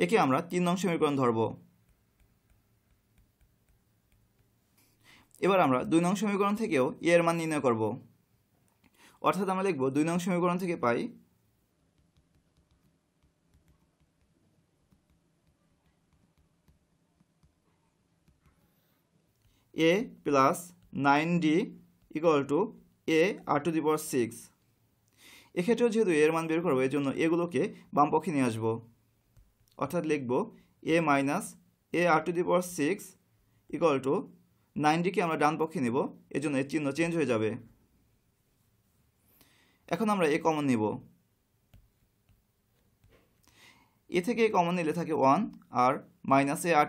একে আমরা 3 নং সমীকরণ ধরব। এবার আমরা 2 নং সমীকরণ থেকেও a এর মান নির্ণয় করব। অর্থাৎ আমরা লিখব 2 নং সমীকরণ থেকে পাই a + 9d = a r⁶। এক্ষেত্রেও যেহেতু a এর মান বের করবো এজন্য এগুলোকে বাম পক্ষে নিয়ে আসব। অর্থাৎ লিখব a - a r⁶ = 9dকে আমরা ডান পক্ষে নেব, এজন্য এর চিহ্ন চেঞ্জ হয়ে যাবে। এখন আমরা a কমন নিব। a থেকে a কমন নিলে থাকে 1, আর -a r⁶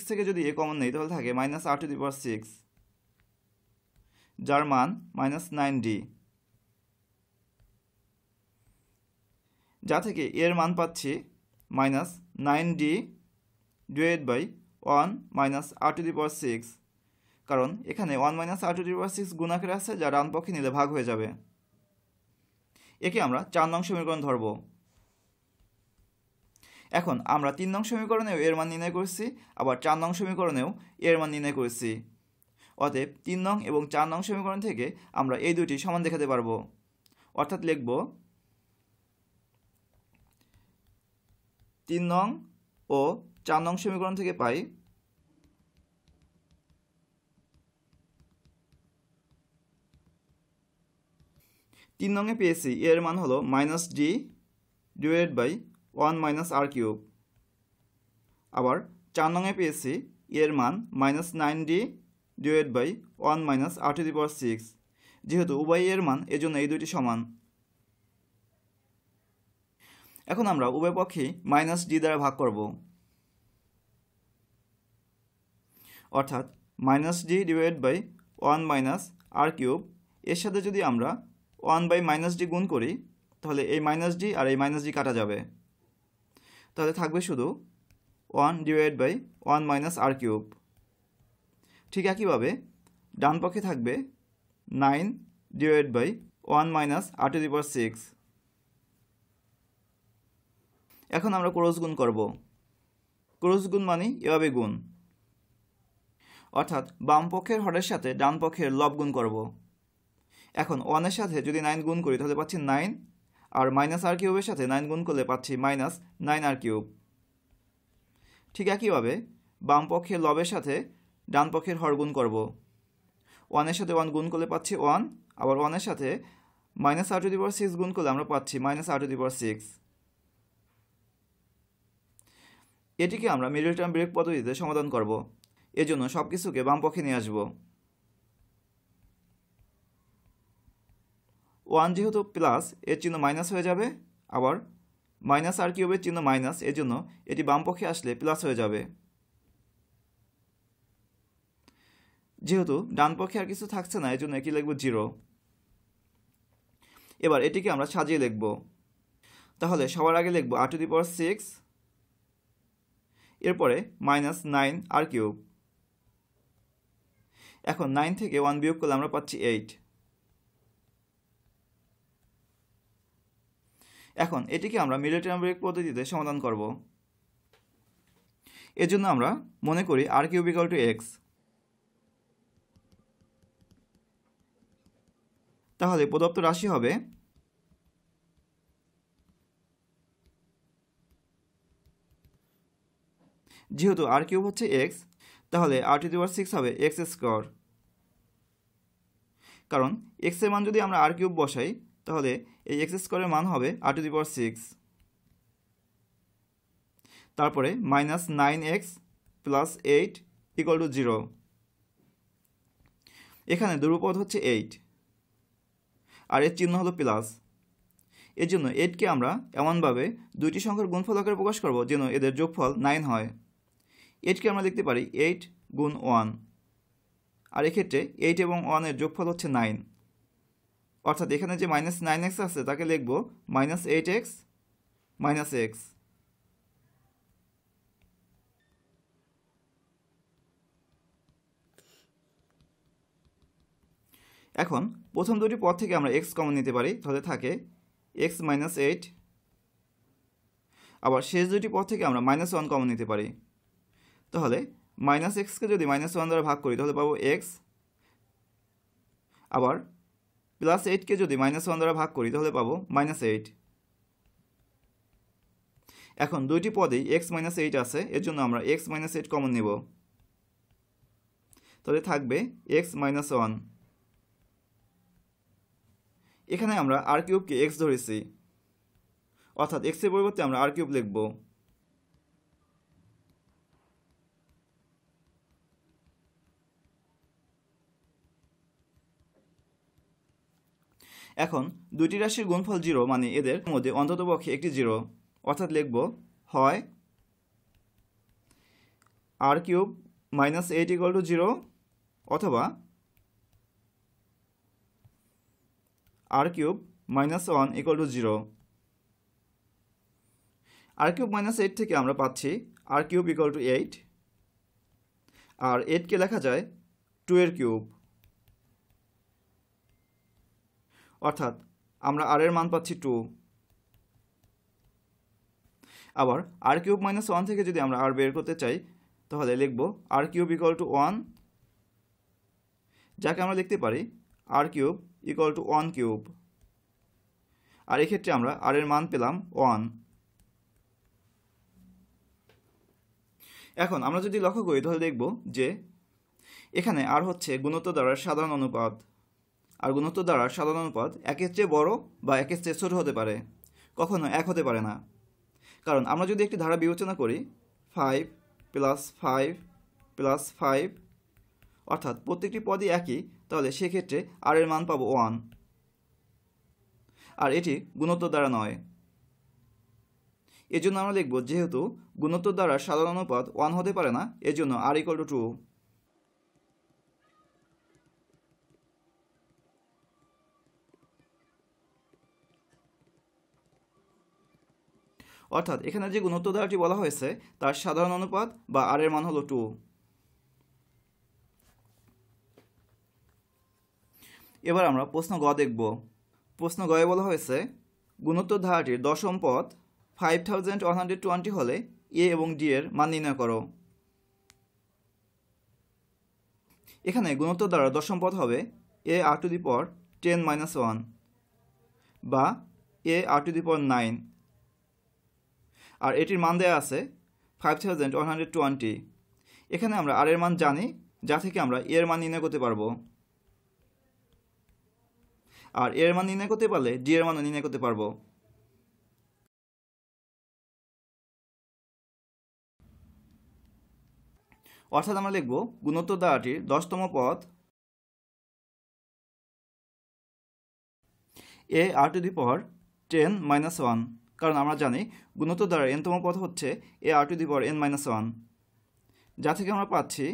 থেকে যদি a কমন নেই তাহলে থাকে -r⁶, যার মান -9d, যা থেকে এর মান পাচ্ছি -9d / 1 - r⁶, কারণ এখানে 1 - r⁶ গুণ আকারে আছে, যা ডান পক্ষে নিলে ভাগ হয়ে যাবে। একে আমরা 4 নং সমীকরণ ধরব। এখন আমরা 3 নং সমীকরণেও এর মান নির্ণয় করেছি, আবার 4 নং সমীকরণেও এর মান নির্ণয় করেছি। অতএব 3 নং এবং 4 নং সমীকরণ থেকে আমরা এই দুটি সমান দেখাতে পারবো। অর্থাৎ লিখব 3 নং ও 4 নং সমীকরণ থেকে পাই 3 নংয়ে পেয়েছি এর মান হলো -d divided by 1 minus r cube. আবার 4 নংয়ে পেয়েছি এর মান -9d divided by 1 minus r⁶। যেহেতু উভয় এর মান, এজন্য এই দুইটি সমান। এখন আমরা উভয় পক্ষেই -d দ্বারা ভাগ করব, অর্থাৎ -d divided by 1 minus r cube. এর সাথে যদি আমরা 1 বাই -d গুণ করি তাহলে এই -d আর এই -d কাটা যাবে, তাহলে থাকবে শুধু 1 divided by 1 minus r cube. ঠিক একইভাবে ডান পক্ষে থাকবে 9 ডিভাইডেড বাই 1 মাইনাস r⁶। এখন আমরা ক্রস গুণ করব। ক্রস গুণ মানে এভাবে গুণ, অর্থাৎ বাম পক্ষের হরের সাথে ডান পক্ষের লব গুণ করব। এখন 1 এর সাথে যদি 9 গুণ করি তাহলে পাচ্ছি 9, আর মাইনাস r কিউবের সাথে 9 গুণ করলে পাচ্ছি -9r কিউব। ঠিক একইভাবে বাম পক্ষের লবের সাথে ডান পক্ষের হর গুণ করব। 1 এর সাথে 1 গুণ করলে পাচ্ছি 1, আবার 1 এর সাথে -r⁶ গুণ করলে আমরা পাচ্ছি -r⁶। এটিকে আমরা মিডল টার্ম ব্রেক পদ্ধতিতে সমাধান করব। এজন্য সব কিছুকে বাম পক্ষে নিয়ে আসব। 1 যেহেতু প্লাস, এর চিহ্ন মাইনাস হয়ে যাবে, আবার -r কিউবের চিহ্ন মাইনাস, এর জন্য এটি বাম পক্ষে আসলে প্লাস হয়ে যাবে। যেহেতু ডান পক্ষে আর কিছু থাকছে না, এর জন্য এটি লিখব 0। এবার এটিকে আমরা সাজিয়ে লিখব। তাহলে সবার আগে লিখব r⁶, এরপরে -9r কিউব। এখন 9 থেকে 1 বিয়োগ করলে আমরা পাচ্ছি 8। এখন এটিকে আমরা মিডল টার্ম ব্রেক পদ্ধতিতে সমাধান করব। এজন্য আমরা মনে করি r কিউব = x। তাহলে প্রদত্ত রাশি হবে যেহেতু r কিউব হচ্ছে x, তাহলে r⁶ হবে x²। কারণ x এর মান যদি আমরা r কিউব বসাই তাহলে এই x² এর মান হবে r⁶। তারপরে -9x + 8 = 0। এখানে ধ্রুবপদ হচ্ছে 8, আর এর চিহ্ন হলো প্লাস। এর জন্য 8কে আমরা এমনভাবে দুইটি সংখ্যার গুণফল আকারে প্রকাশ করব যেন এদের যোগফল 9 হয়। 8কে আমরা লিখতে পারি 8 গুণ 1, আর এক্ষেত্রে 8 এবং 1 এর যোগফল হচ্ছে 9। অর্থাৎ এখানে যে -9x আছে তাকে লিখব -8x - x। এখন প্রথম দুটি পদ থেকে আমরা x কমন নিতে পারি, তাহলে থাকে x - 8। আবার শেষ দুটি পদ থেকে আমরা -1 কমন নিতে পারি, তাহলে -x-কে যদি -1 দ্বারা ভাগ করি তাহলে পাবো x। আবার +8কে যদি -1 দ্বারা ভাগ করি তাহলে পাবো -8। এখন দুইটি পদেই x - 8 আছে, এর জন্য আমরা x - 8 কমন নেব, তাহলে থাকবে x - 1। এখানে আমরা r কিউবকে x ধরেছি, অর্থাৎ x এর পরিবর্তে আমরা r কিউব লিখব। এখন দুইটি রাশির গুণফল 0, মানে এদের মধ্যে অন্ততপক্ষে একটি 0, অর্থাৎ লিখব হয় r³ - 8 = 0 অথবা r³ - 1 = 0। r³ - 8 থেকে আমরা পাচ্ছি r³ = 8, আর 8কে লেখা যায় 2 এর কিউব, অর্থাৎ আমরা r এর মান পাচ্ছি 2। আবার r³ - 1 থেকে যদি আমরা r বের করতে চাই তাহলে লিখব r³ = 1, যাকে আমরা লিখতে পারি r³ = 1 কিউব, আর এক্ষেত্রে আমরা r এর মান পেলাম 1। এখন আমরা যদি লক্ষ্য করি তাহলে দেখব যে এখানে r হচ্ছে গুণোত্তর দ্বারার সাধারণ অনুপাত, আর গুণোত্তর দ্বারার সাধারণ অনুপাত 1-এর চেয়ে বড় বা 1-এর চেয়ে ছোট হতে পারে, কখনো 1 হতে পারে না। কারণ আমরা যদি একটি ধারা বিবেচনা করি 5 + 5 + 5, অর্থাৎ প্রত্যেকটি পদই একই, তাহলে সেক্ষেত্রে আর এর মান পাবো 1, আর এটি গুণোত্তর দ্বারা নয়। এজন্য আমরা লিখব যেহেতু গুণোত্তর দ্বারা সাধারণ অনুপাত 1 হতে পারে না, এজন্য r = 2। অর্থাৎ এখানে যে গুণোত্তর ধারাটি বলা হয়েছে তার সাধারণ অনুপাত বা r এর মান হলো 2। এবার আমরা প্রশ্ন গ দেখব। প্রশ্ন গয়ে বলা হয়েছে গুণোত্তর ধারাটির দশম পদ 5120 হলে a এবং d এর মান নির্ণয় করো। এখানে গুণোত্তর দ্বারা দশম পদ হবে ar⁻10 - 1 বা ar⁻9, আর এটির মান দেয়া আছে 5120। এখানে আমরা r এর মান জানি, যা থেকে আমরা a এর মান নির্ণয় করতে পারবো, আর a এর মান নির্ণয় করতে পারলে d এর মানও নির্ণয় করতে পারবো। অর্থাৎ আমরা লিখব গুণোত্তর ধারাটির 10তম পদ ar⁻10 - 1, কারণ আমরা জানি গুণোত্তর দ্বারার nতম পদ হচ্ছে ar⁻n - 1, যা থেকে আমরা পাচ্ছি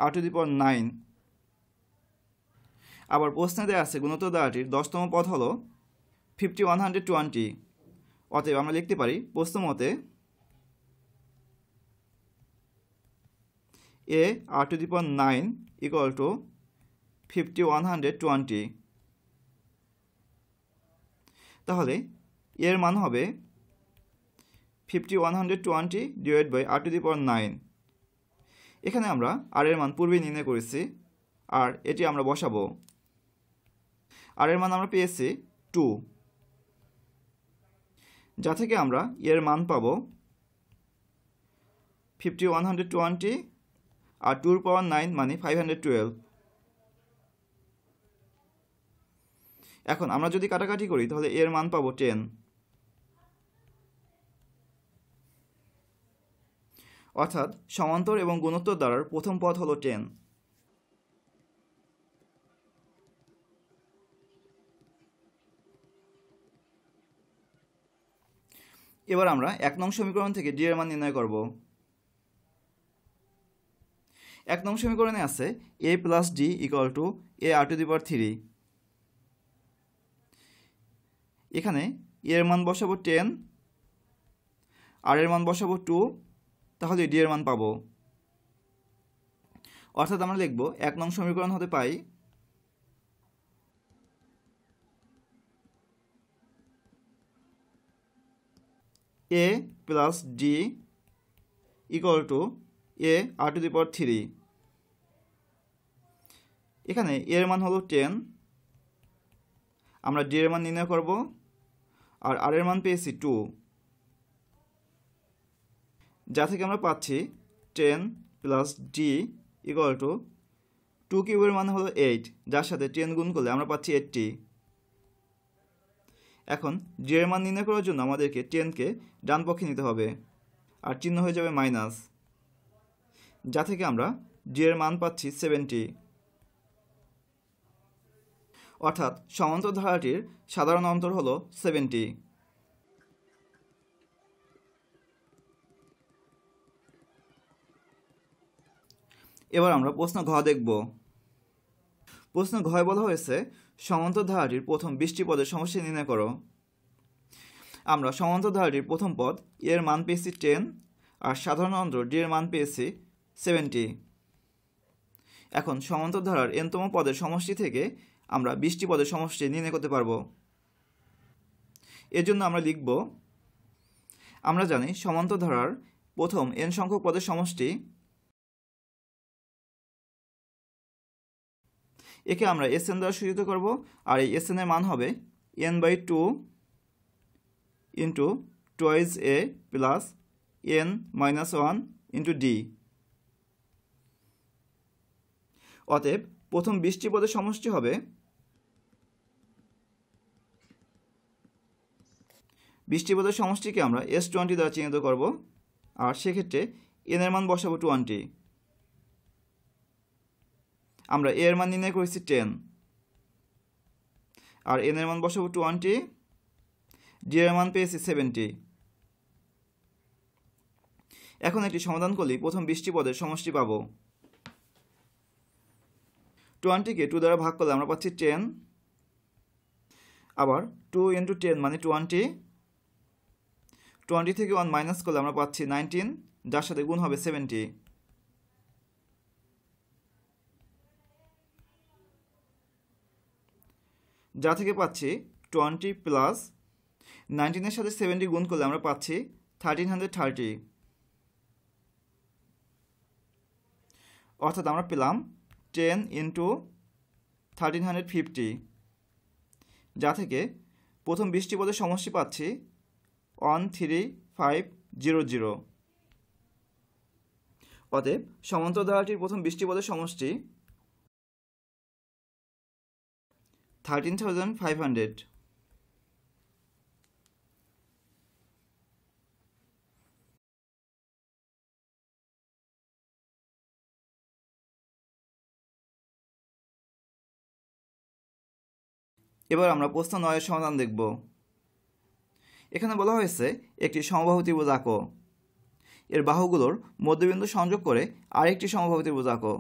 ar⁻9। আবার প্রশ্নে দেওয়া আছে গুণোত্তর ধারাটির 10তম পদ হল 5120। অতএব আমরা লিখতে পারি প্রশ্ন মতে ar⁻9 = 5120। তাহলে এর মান হবে 5120 / r⁻9। এখানে আমরা r এর মান পূর্বেই নির্ণয় করেছি, আর এটি আমরা বসাবো। r এর মান আমরা পেয়েছি 2, যা থেকে আমরা এর মান পাবো 5120, আর 2 এর পাওয়ার 9 মানে 512। এখন আমরা যদি কাটাকাটি করি তাহলে এর মান পাবো 10। অর্থাৎ সমান্তর এবং গুণোত্তর দ্বারার প্রথম পদ হলো 10। এবার আমরা 1 নং সমীকরণ থেকে d এর মান নির্ণয় করব। 1 নং সমীকরণে আছে a + d = ar⁻3। এখানে এর মান বসাবো 10, আর এর মান বসাবো 2, তাহলে d এর মান পাবো। অর্থাৎ আমরা লিখব 1 নং সমীকরণ হতে পাই a + d = ar⁻3। এখানে এর মান হলো 10, আমরা d এর মান নির্ণয় করব, আর r এর মান পেয়েছি 2, যা থেকে আমরা পাচ্ছি 10 + d = 2 কিউবের মান হলো 8, যার সাথে 10 গুণ করলে আমরা পাচ্ছি 80। এখন d এর মান নির্ণয় করার জন্য আমাদেরকে 10কে ডান পক্ষে নিতে হবে, আর চিহ্ন হয়ে যাবে মাইনাস, যা থেকে আমরা d এর মান পাচ্ছি 70। অর্থাৎ সমান্তর ধারাটির সাধারণ অন্তর হলো 70। এবার আমরা প্রশ্ন ঘ দেখব। প্রশ্ন ঘয়ে বলা হয়েছে সমান্তর ধারাটির প্রথম 20টি পদের সমষ্টি নির্ণয় করো। আমরা সমান্তর ধারাটির প্রথম পদ এর মান পেয়েছি 10, আর সাধারণ অন্তর d এর মান পেয়েছি 70। এখন সমান্তর ধারার nতম পদের সমষ্টি থেকে আমরা 20টি পদের সমষ্টি নির্ণয় করতে পারবো। এর জন্য আমরা লিখব, আমরা জানি সমান্তর ধারার প্রথম n সংখ্যক পদের সমষ্টি, একে আমরা Sn দ্বারা সূচিত করব, আর এই Sn এর মান হবে n/2 * 2a + n - 1 * d। অতএব প্রথম 20টি পদের সমষ্টি হবে 20টি পদের সমষ্টিকে আমরা S20 দ্বারা চিহ্নিত করব, আর সেক্ষেত্রে n এর মান বসাবো 20। আমরা a এর মান নির্ণয় করেছি 10, আর n এর মান বসাবো 20, d এর মান পেয়েছি 70। এখন এটি সমাধান করলে প্রথম 20টি পদের সমষ্টি পাবো। 20কে 2 দ্বারা ভাগ করলে আমরা পাচ্ছি 10, আবার 2 × 10 মানে 20, 20 থেকে 1 মাইনাস করলে আমরা পাচ্ছি 19, যার সাথে গুণ হবে 70। যা থেকে পাচ্ছি 20 প্লাস 19 এর সাথে 70 গুণ করলে আমরা পাচ্ছি 1330। অর্থাৎ আমরা পেলাম 10 × 1350, যা থেকে প্রথম 20টি পদের সমষ্টি পাচ্ছি 13500। অতএব সমান্তরাল ধারাটির প্রথম 20টি পদের সমষ্টি 13500। এবার আমরা প্রশ্ন 9 এর সমাধান দেখব। এখানে বলা হয়েছে একটি সমবাহু ত্রিভুজ আঁকো, এর বাহুগুলোর মধ্যবিন্দু সংযোগ করে আরেকটি সমবাহু ত্রিভুজ আঁকো।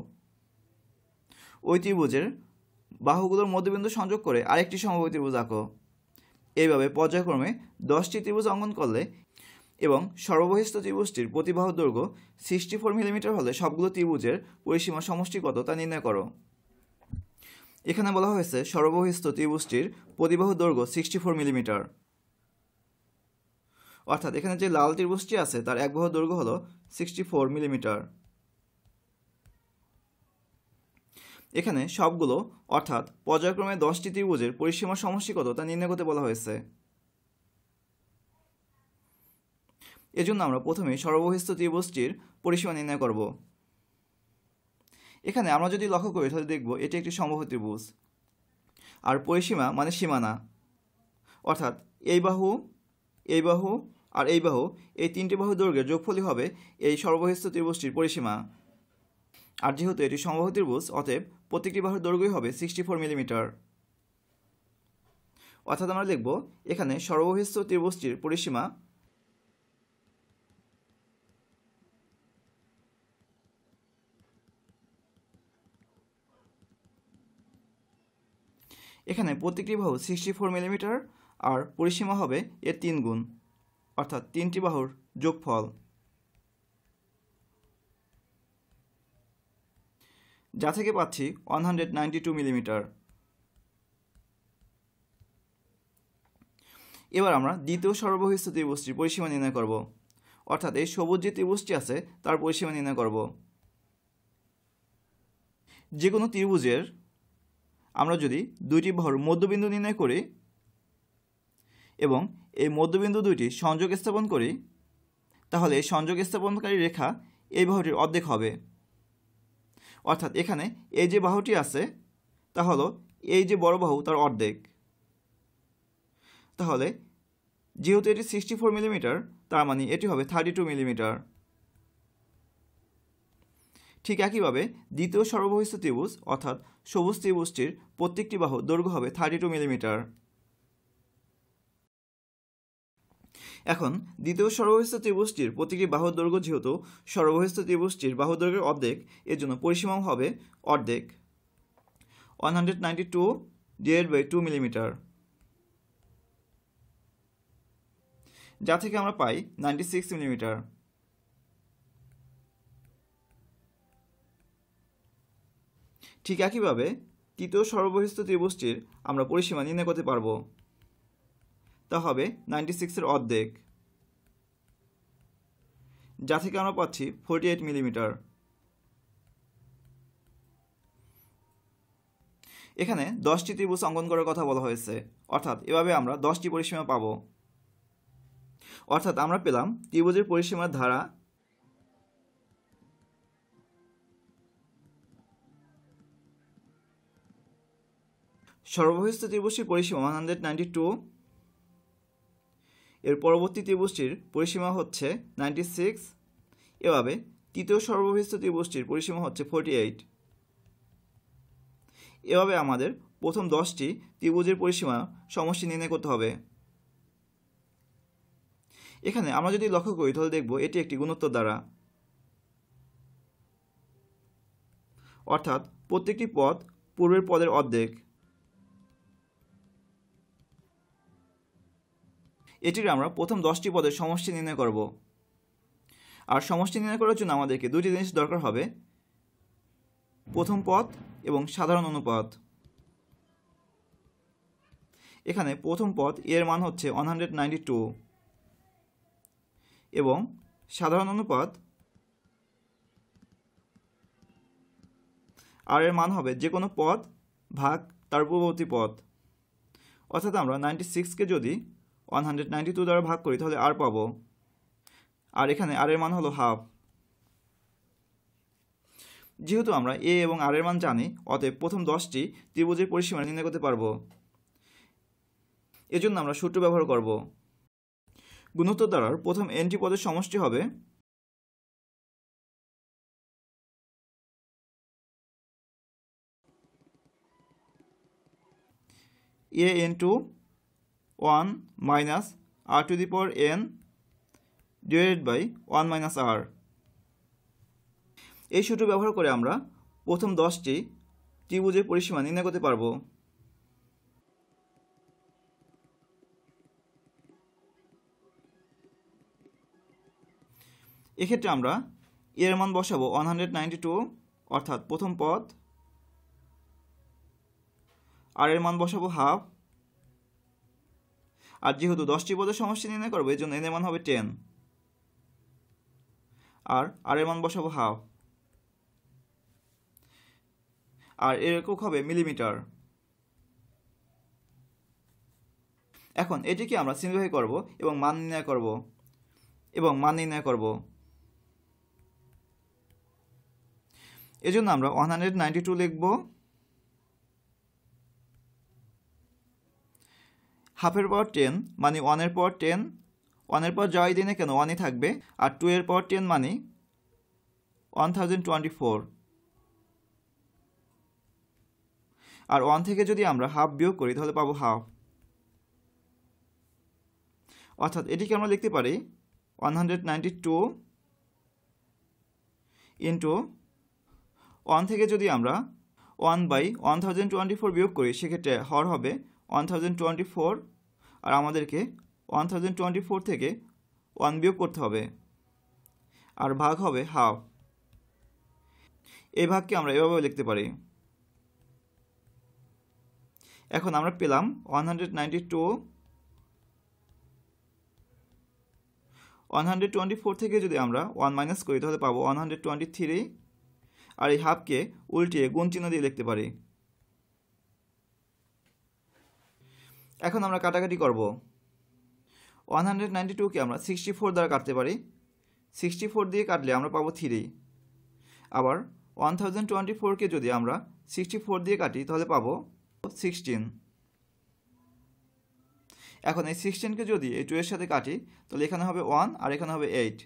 ওই ত্রিভুজের বাহুগুলোর মধ্যবিন্দু সংযোগ করে আরেকটি সমবাহু ত্রিভুজ আঁকো। এইভাবে পর্যায়ক্রমে 10টি ত্রিভুজ অঙ্কন করলে এবং সর্ববহিস্থ ত্রিভুজটির প্রতি বাহুর দৈর্ঘ্য 64 মিলিমিটার হলে সবগুলো ত্রিভুজের পরিসীমা সমষ্টি কত তা নির্ণয় করো। এখানে বলা হয়েছে সর্ববহিস্থ ত্রিভুজটির প্রতি বাহুর দৈর্ঘ্য 64 মিলিমিটার। অর্থাৎ এখানে যে লাল ত্রিভুজটি আছে তার এক বাহুর দৈর্ঘ্য হলো 64 মিলিমিটার। এখানে সবগুলো অর্থাৎ পর্যায়ক্রমে 10টি ত্রিভুজের পরিসীমা সমষ্টি কত তা নির্ণয় করতে বলা হয়েছে। এজন্য আমরা প্রথমে সর্ববহিস্থ ত্রিভুজটির পরিসীমা নির্ণয় করব। এখানে আমরা যদি লক্ষ্য করি তাহলে দেখব এটি একটি সমবাহু ত্রিভুজ, আর পরিসীমা মানে সীমানা, অর্থাৎ এই বাহু, এই বাহু আর এই বাহু, এই তিনটি বাহু দৈর্ঘ্যের যোগফলই হবে এই সর্ববহিস্থ ত্রিভুজটির পরিসীমা। আর যেহেতু এটি সমবাহু ত্রিভুজ, অতএব প্রত্যেকটি বাহুর দৈর্ঘ্যই হবে 64 মিলিমিটার। অর্থাৎ আমরা লিখব এখানে সর্ববহিস্থ ত্রিভুজটির পরিসীমা এখানে প্রত্যেকটি বাহু 64 মিলিমিটার, আর পরিসীমা হবে এর 3 গুণ, অর্থাৎ তিনটি বাহুর যোগফল, যা থেকে পাচ্ছি 192 মিলিমিটার। এবার আমরা দ্বিতীয় সর্ববহিস্থ ত্রিভুজটির পরিসীমা নির্ণয় করব, অর্থাৎ এই সবুজ যে ত্রিভুজটি আছে তার পরিসীমা নির্ণয় করব। যে কোনো ত্রিভুজের আমরা যদি দুইটি বাহুর মধ্যবিন্দু নির্ণয় করি এবং এই মধ্যবিন্দু দুইটি সংযোগ স্থাপন করি, তাহলে এই সংযোগ স্থাপনকারী রেখা এই বাহুটির অর্ধেক হবে। অর্থাৎ এখানে এই যে বাহুটি আছে তা হলো এই যে বড় বাহু তার অর্ধেক। তাহলে যেহেতু এটি 64 মিলিমিটার, তার মানে এটি হবে 32 মিলিমিটার। ঠিক একইভাবে দ্বিতীয় সর্ববহিস্থ ত্রিভুজ অর্থাৎ সবুজ ত্রিভুজটির প্রত্যেকটি বাহু দৈর্ঘ্য হবে 32 মিলিমিটার। এখন দ্বিতীয় সর্ববহিস্থ ত্রিভুজটির প্রত্যেকটি বাহুর দৈর্ঘ্য যেহেতু সর্ববহিস্থ ত্রিভুজটির বাহু দৈর্ঘ্যের অর্ধেক, এর জন্য পরিসীমাও হবে অর্ধেক, 192 / 2 মিলিমিটার, যা থেকে আমরা পাই 96 মিলিমিটার। ঠিক একইভাবে তৃতীয় সর্ববহিস্থ ত্রিভুজটির আমরা পরিসীমা নির্ণয় করতে পারব, তা হবে 96 এর অর্ধেক, যা থেকে আমরা পাচ্ছি 48 মিলিমিটার। এখানে 10টি ত্রিভুজ অঙ্কন করার কথা বলা হয়েছে, অর্থাৎ এভাবে আমরা 10টি পরিসীমা পাব। অর্থাৎ আমরা পেলাম ত্রিভুজের পরিসীমার ধারা সর্ববৃহৎ ত্রিভুজটির পরিসীমা 192, এর পরবর্তী ত্রিভুজটির পরিসীমা হচ্ছে 96, এভাবে তৃতীয় সর্ববৃহৎ ত্রিভুজটির পরিসীমা হচ্ছে 48। এভাবে আমাদের প্রথম 10টি ত্রিভুজের পরিসীমা সমষ্টি নির্ণয় করতে হবে। এখানে আমরা যদি লক্ষ্য করি তাহলে দেখব এটি একটি গুণোত্তর দ্বারা, অর্থাৎ প্রত্যেকটি পদ পূর্বের পদের অর্ধেক। এটির আমরা প্রথম 10টি পদের সমষ্টি নির্ণয় করব। আর সমষ্টি নির্ণয় করার জন্য আমাদেরকে দুটি জিনিস দরকার হবে, প্রথম পদ এবং সাধারণ অনুপাত। এখানে প্রথম পদ এর মান হচ্ছে 192 এবং সাধারণ অনুপাত আর এর মান হবে যে কোনো পদ ভাগ তার পূর্ববর্তী পদ। অর্থাৎ আমরা 96কে যদি 192 দ্বারা ভাগ করি তাহলে আর পাবো, আর এখানে আর এর মান হলো হাফ। যেহেতু আমরা এ এবং আর এর মান জানি, অতএব প্রথম 10টি ত্রিভুজের পরিসীমা নির্ণয় করতে পারবো। এজন্য আমরা সূত্র ব্যবহার করব। গুণোত্তর দ্বারার প্রথম nটি পদের সমষ্টি হবে a into 1 minus r to the power n divided by 1 minus r। এই সূত্র ব্যবহার করে আমরা প্রথম 10টি ত্রিভুজের পরিসীমা নির্ণয় করতে পারব। এক্ষেত্রে আমরা এর মান বসাবো 192, অর্থাৎ প্রথম পদ, আর এর মান বসাবো হাফ। আর যেহেতু 10টি পদের সমষ্টি নির্ণয় করবো, এর জন্য n এর মান হবে 10, আর এর মান বসাবো হাফ। আর এর একক হবে মিলিমিটার। এখন এটিকে আমরা সিম্পলিফাই করব এবং মান নির্ণয় করব। এজন্য আমরা 192 লিখব। হাফের পাওয়ার 10 মানে 1 এর পাওয়ার 10, 1 এর পাওয়ার যাই দিনে কেন 1ই থাকবে। আর 2 এর পাওয়ার 10 মানে 1024। আর 1 থেকে যদি আমরা হাফ বিয়োগ করি তাহলে পাবো হাফ। অর্থাৎ এটিকে আমরা লিখতে পারি 192 ইন্টু 1 থেকে যদি আমরা 1/1024 বিয়োগ করি, সেক্ষেত্রে হর হবে 1024, আর আমাদেরকে 1024 থেকে 1 বিয়োগ করতে হবে, আর ভাগ হবে হাফ। এই ভাগকে আমরা এভাবেও লিখতে পারি। এখন আমরা পেলাম 124 থেকে যদি আমরা 1 মাইনাস করি তাহলে পাবো 123, আর এই হাফকে উল্টিয়ে গুণ চিহ্ন দিয়ে লিখতে পারি। এখন আমরা কাটাকাটি করব। 192কে আমরা 64 দ্বারা কাটতে পারি। 64 দিয়ে কাটলে আমরা পাবো 3। আবার 1024কে যদি আমরা 64 দিয়ে কাটি তাহলে পাবো 16। এখন এই 16কে যদি এই 2 এর সাথে কাটি তাহলে এখানে হবে 1 আর এখানে হবে 8।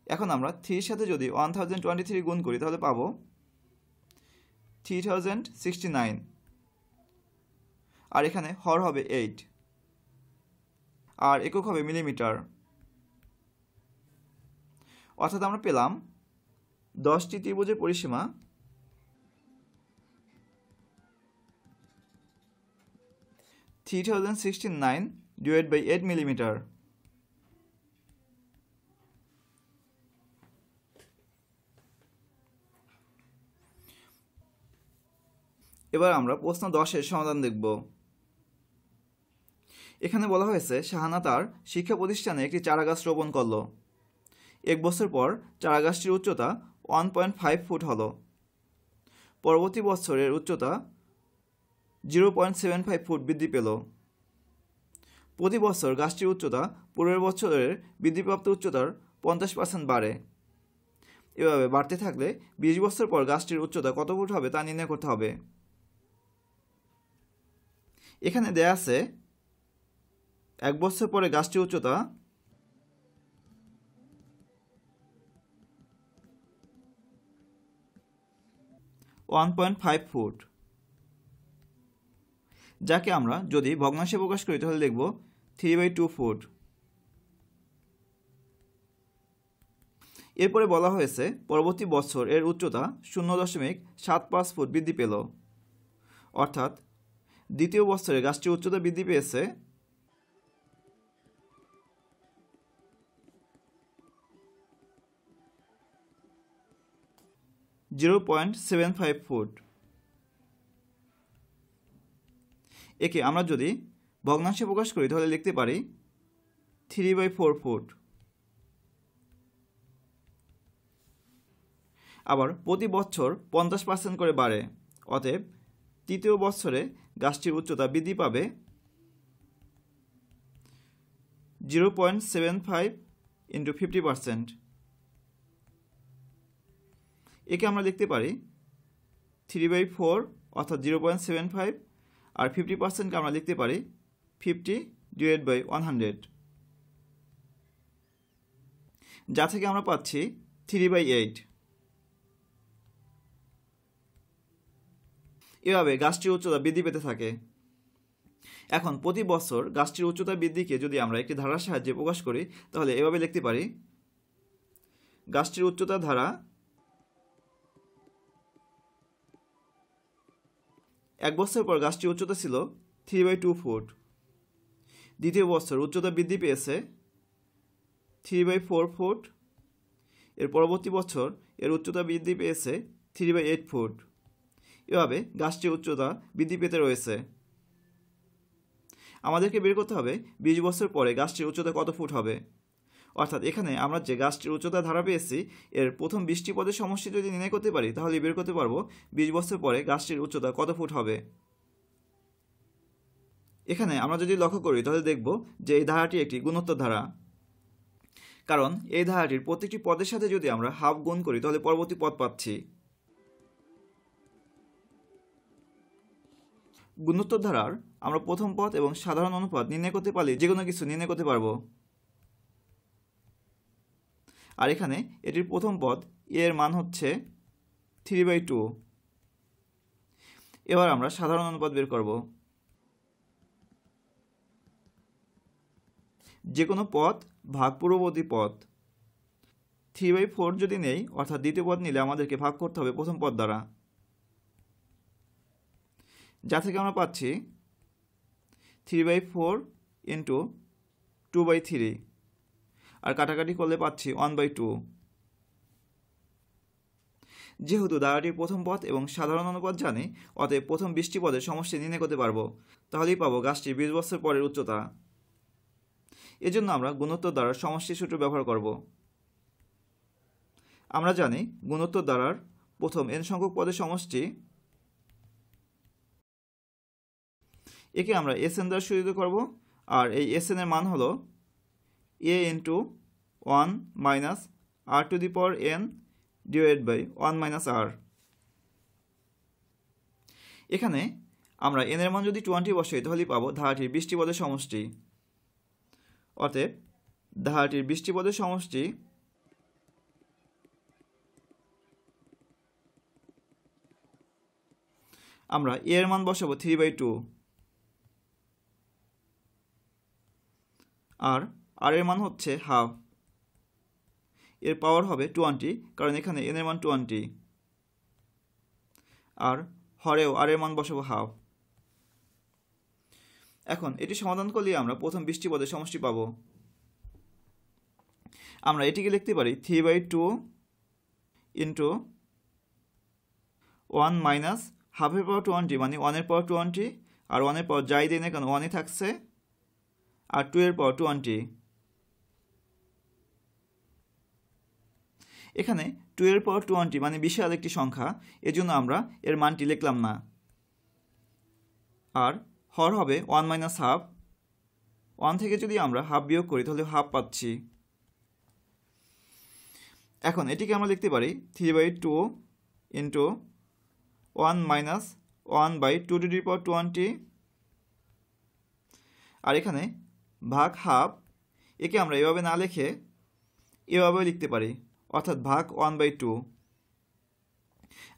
এখন আমরা 3 এর সাথে যদি 1023 গুণ করি তাহলে পাবো 3069, আর এখানে হর হবে 8, আর একক হবে মিলিমিটার। অর্থাৎ আমরা পেলাম 10টি ত্রিভুজের পরিসীমা 3069 divided by 8 মিলিমিটার। এবার আমরা প্রশ্ন 10-এর সমাধান দেখব। এখানে বলা হয়েছে শাহানা তার শিক্ষা প্রতিষ্ঠানে একটি চারাগাছ রোপণ করলো। 1 বছর পর চারাগাছটির উচ্চতা 1.5 ফুট হলো। পরবর্তী বছরের উচ্চতা 0.75 ফুট বৃদ্ধি পেল। প্রতি বছর গাছটির উচ্চতা পূর্বের বছরের বৃদ্ধিপ্রাপ্ত উচ্চতার 50% বাড়ে। এভাবে বাড়তে থাকলে 20 বছর পর গাছটির উচ্চতা কত ফুট হবে তা নির্ণয় করতে হবে। এখানে দেয়া আছে 1 বছর পরে গাছটির উচ্চতা 1.5 ফুট, যাকে আমরা যদি ভগ্নাংশে প্রকাশ করি তাহলে লিখব 3/2 ফুট। এরপরে বলা হয়েছে পরবর্তী বছর এর উচ্চতা 0.75 ফুট বৃদ্ধি পেল, অর্থাৎ দ্বিতীয় বছরে গাছটির উচ্চতা বৃদ্ধি পেয়েছে 0.75 ফুট। একে আমরা যদি ভগ্নাংশে প্রকাশ করি তাহলে লিখতে পারি 3/4 ফুট। আবার প্রতি বছর 50% করে বাড়ে, অতএব তৃতীয় বছরে গাছটির উচ্চতা বৃদ্ধি পাবে 0.75 × 50%। একে আমরা লিখতে পারি 3/4 অর্থাৎ 0.75, আর 50%কে আমরা লিখতে পারি 50/100, যা থেকে আমরা পাচ্ছি 3/8। এভাবে গাছটির উচ্চতা বৃদ্ধি পেতে থাকে। এখন প্রতি বছর গাছটির উচ্চতা বৃদ্ধিকে যদি আমরা একটি ধারার সাহায্যে প্রকাশ করি তাহলে এভাবে লিখতে পারি গাছটির উচ্চতা ধারা 1 বছর পর গাছটির উচ্চতা ছিল 3/2 ফুট, দ্বিতীয় বছর উচ্চতা বৃদ্ধি পেয়েছে 3/4 ফুট, এর পরবর্তী বছর এর উচ্চতা বৃদ্ধি পেয়েছে 3/8 ফুট। এভাবে গাছটির উচ্চতা বৃদ্ধি পেতে রয়েছে। আমাদেরকে বের করতে হবে 20 বছর পরে গাছটির উচ্চতা কত ফুট হবে, অর্থাৎ এখানে আমরা যে গাছটির উচ্চতা ধারা পেয়েছি এর প্রথম 20টি পদের সমষ্টি যদি নির্ণয় করতে পারি তাহলে বের করতে পারবো 20 বছর পরে গাছটির উচ্চতা কত ফুট হবে। এখানে আমরা যদি লক্ষ্য করি তাহলে দেখব যে এই ধারাটি একটি গুণোত্তর ধারা, কারণ এই ধারাটির প্রত্যেকটি পদের সাথে যদি আমরা হাফ গুণ করি তাহলে পরবর্তী পদ পাচ্ছি। গুণোত্তর ধারার আমরা প্রথম পদ এবং সাধারণ অনুপাত নির্ণয় করতে পারলে যে কোনো কিছু নির্ণয় করতে পারবো। আর এখানে এটির প্রথম পদ এর মান হচ্ছে 3/2। এবার আমরা সাধারণ অনুপাত বের করব। যে কোনো পদ ভাগ পূর্ববর্তী পদ। 3/4 যদি নেই অর্থাৎ দ্বিতীয় পদ নিলে আমাদেরকে ভাগ করতে হবে প্রথম পদ দ্বারা, যা থেকে আমরা পাচ্ছি 3/4 × 2/3, আর কাটাকাটি করলে পাচ্ছি 1/2। যেহেতু ধারাটির প্রথম পদ এবং সাধারণ অনুপাত জানি অতএব প্রথম 20টি পদের সমষ্টি নির্ণয় করতে পারবো, তাহলেই পাবো গাছটির 20 বছর পরের উচ্চতা। এজন্য আমরা গুণোত্তর দ্বারার সমষ্টি সূত্র ব্যবহার করব। আমরা জানি গুণোত্তর দ্বারার প্রথম n সংখ্যক পদের সমষ্টি, একে আমরা Sn দ্বারা সূচিত করব, আর এই Sn এর মান হলো a × 1 - r⁴n / 1 - r। এখানে আমরা n এর মান যদি 20 বসাই তাহলে পাবো ধারাটির 20টি পদের সমষ্টি। অতএব ধারাটির 20টি পদের সমষ্টি আমরা a এর মান বসাবো 3/2, আর r এর মান হচ্ছে হাফ, এর পাওয়ার হবে 20 কারণ এখানে n এর মান 20, আর হরেও r এর মান বসাবো হাফ। এখন এটি সমাধান করলে আমরা প্রথম 20টি পদের সমষ্টি পাব। আমরা এটিকে লিখতে পারি 3/2 × 1 - হাফের পাওয়ার 20 মানে 1 এর পাওয়ার 20, আর 1 এর পাওয়ার যাই দিই না কেন 1ই থাকছে, আর 2 এর পাওয়ার 20। এখানে 2 এর পাওয়ার 20 মানে বিশাল একটি সংখ্যা, এজন্য আমরা এর মানটি লিখলাম না। আর হর হবে 1 - হাফ, 1 থেকে যদি আমরা হাফ বিয়োগ করি তাহলে হাফ পাচ্ছি। এখন এটিকে আমরা লিখতে পারি 3/2 × 1 - 1/2⁻²⁰ আর এখানে ভাগ হাফ, একে আমরা এভাবে না লিখে এভাবেও লিখতে পারি, অর্থাৎ ভাগ 1/2।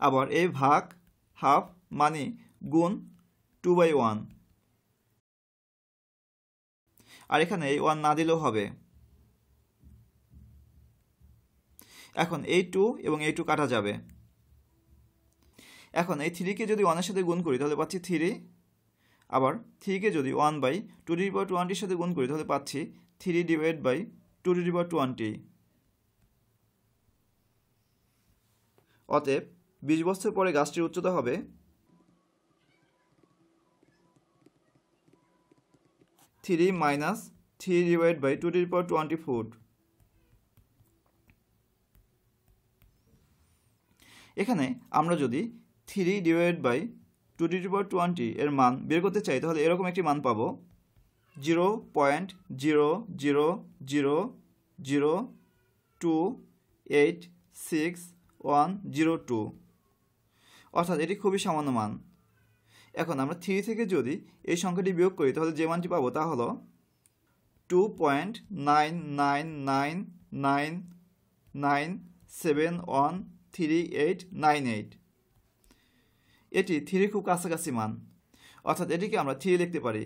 আবার এই ভাগ হাফ মানে গুণ 2/1, আর এখানে এই 1 না দিলেও হবে। এখন এই 2 এবং এই 2 কাটা যাবে। এখন এই 3কে যদি 1-এর সাথে গুণ করি তাহলে পাচ্ছি 3, আবার 3কে যদি 1/220 সাথে গুণ করি তাহলে পাচ্ছি 3/220। অতএব 20 বছর পরে গাছটির উচ্চতা হবে 3 - 3/220 ফুট। এখানে আমরা যদি 3/220 এর মান বের করতে চাই তাহলে এরকম একটি মান পাবো 0.000286102, অর্থাৎ এটি খুবই সামান্য মান। এখন আমরা 3 থেকে যদি এই সংখ্যাটি বিয়োগ করি তাহলে যে মানটি পাবো তা হলো 2.9999971388। এটি 3 খুব কাছাকাছি মান, অর্থাৎ এটিকে আমরা 3 লিখতে পারি।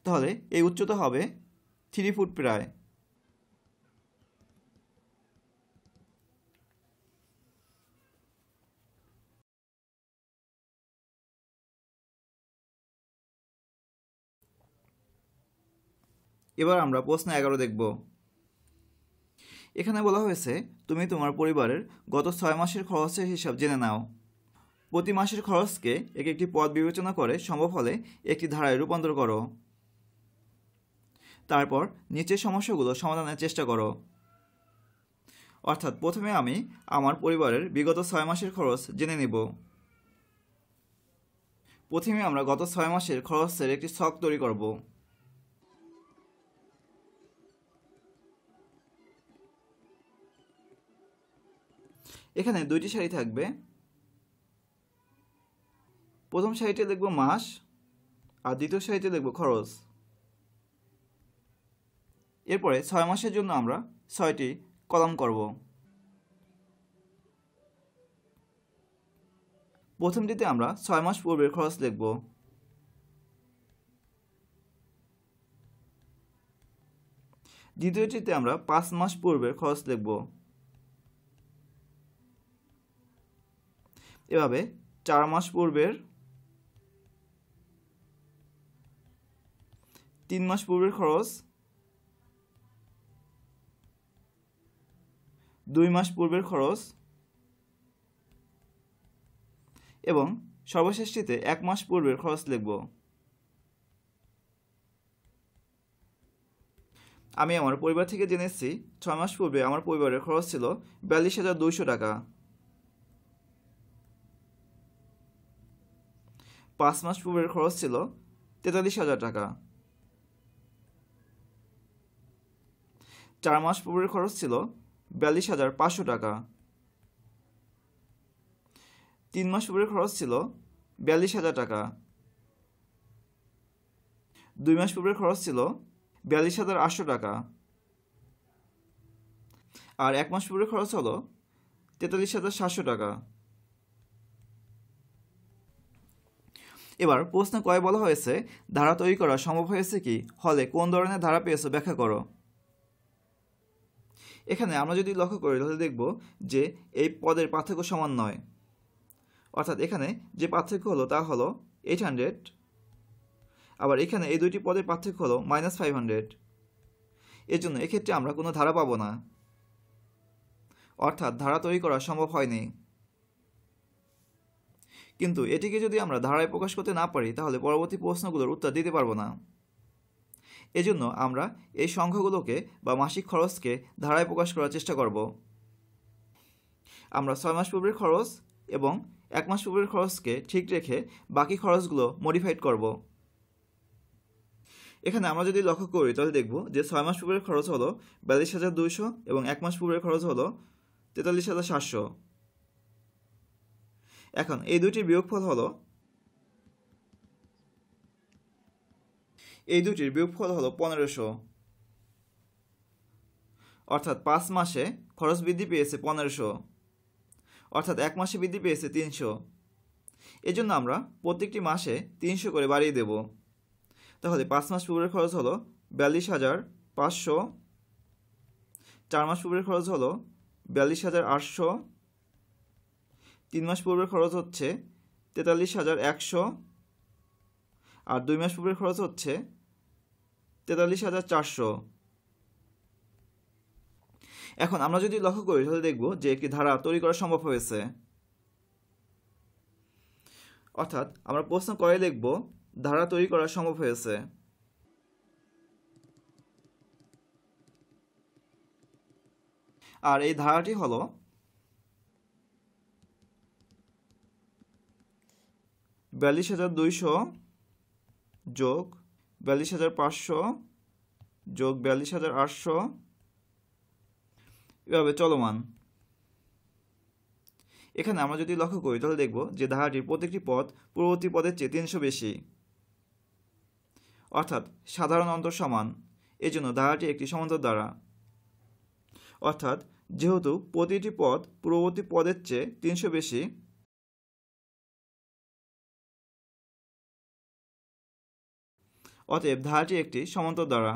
তাহলে এই উচ্চতা হবে 3 ফুট প্রায়। এবার আমরা প্রশ্ন 11 দেখব। এখানে বলা হয়েছে তুমি তোমার পরিবারের গত 6 মাসের খরচের হিসাব জেনে নাও। প্রতি মাসের খরচকে একটি পদ বিবেচনা করে সম্ভব হলে একটি ধারায় রূপান্তর করো। তারপর নিচের সমস্যাগুলো সমাধানের চেষ্টা করো। অর্থাৎ প্রথমে আমি আমার পরিবারের বিগত 6 মাসের খরচ জেনে নেব। প্রথমে আমরা গত 6 মাসের খরচের একটি ছক তৈরি করব। এখানে 2টি সারি থাকবে। প্রথম সারিতে লিখব মাস, আর দ্বিতীয় সারিতে লিখব খরচ। এরপরে 6 মাসের জন্য আমরা 6টি কলাম করব। প্রথমটিতে আমরা 6 মাস পূর্বের খরচ লিখব। দ্বিতীয়টিতে আমরা 5 মাস পূর্বের খরচ লিখব। এভাবে 4 মাস পূর্বের, 3 মাস পূর্বের খরচ, 2 মাস পূর্বের খরচ এবং সর্বশেষটিতে 1 মাস পূর্বের খরচ লিখব। আমি আমার পরিবার থেকে জেনেছি 6 মাস পূর্বে আমার পরিবারের খরচ ছিল 42,200 টাকা। 5 মাস পূর্বের খরচ ছিল 43,000 টাকা। 4 মাস পূর্বের খরচ ছিল 42,500 টাকা। 3 মাস পূর্বের খরচ ছিল 42,000 টাকা। 2 মাস পূর্বের খরচ ছিল 42,800 টাকা। আর 1 মাস পূর্বের খরচ হলো 43,700 টাকা। এবার প্রশ্ন কয় বলা হয়েছে ধারা তৈরি করা সম্ভব হয়েছে কি, হলে কোন ধরনের ধারা পেয়েছো ব্যাখ্যা করো। এখানে আমরা যদি লক্ষ্য করি তাহলে দেখব যে এই পদের পার্থক্য সমান নয়। অর্থাৎ এখানে যে পার্থক্য হলো তা হলো 800, আবার এখানে এই দুইটি পদের পার্থক্য হলো -500। এর জন্য এক্ষেত্রে আমরা কোনো ধারা পাবো না, অর্থাৎ ধারা তৈরি করা সম্ভব হয়নি। কিন্তু এটিকে যদি আমরা ধারায় প্রকাশ করতে না পারি তাহলে পরবর্তী প্রশ্নগুলোর উত্তর দিতে পারবো না। এজন্য আমরা এই সংখ্যাগুলোকে বা মাসিক খরচকে ধারায় প্রকাশ করার চেষ্টা করব। আমরা 6 মাস পূর্বের খরচ এবং 1 মাস পূর্বের খরচকে ঠিক রেখে বাকি খরচগুলো মডিফাইড করব। এখানে আমরা যদি লক্ষ্য করি তাহলে দেখব যে 6 মাস পূর্বের খরচ হলো 42,200 এবং 1 মাস পূর্বের খরচ হলো 43,700। এখন এই দুইটির বিয়োগফল হলো এই দুটির বিয়োগফল হলো 1500। অর্থাৎ 5 মাসে খরচ বৃদ্ধি পেয়েছে 1500, অর্থাৎ 1 মাসে বৃদ্ধি পেয়েছে 300। এজন্য আমরা প্রত্যেকটি মাসে 300 করে বাড়িয়ে দেব। তাহলে 5 মাস পূর্বের খরচ হলো 42,500, 4 মাস পূর্বের খরচ হলো 42,800, 3 মাস পূর্বের খরচ হচ্ছে 43,100, আর 2 মাস পূর্বের খরচ হচ্ছে 43,400। এখন আমরা যদি লক্ষ্য করি তাহলে দেখব যে একটি ধারা তৈরি করা সম্ভব হয়েছে। অর্থাৎ আমরা প্রশ্ন করে লিখব ধারা তৈরি করা সম্ভব হয়েছে। আর এই ধারাটি হলো 42,200 যোগ 42,500 যোগ 42,800 এভাবে চলমান। এখানে আমরা যদি লক্ষ্য করি তাহলে দেখব যে ধারাটির প্রত্যেকটি পদ পূর্ববর্তী পদের চেয়ে 300 বেশি, অর্থাৎ সাধারণ অন্তর সমান। এজন্য ধারাটি একটি সমান্তর ধারা। অর্থাৎ যেহেতু প্রতিটি পদ পূর্ববর্তী পদের চেয়ে 300 বেশি, অতএব ধারাটি একটি সমান্তর ধারা।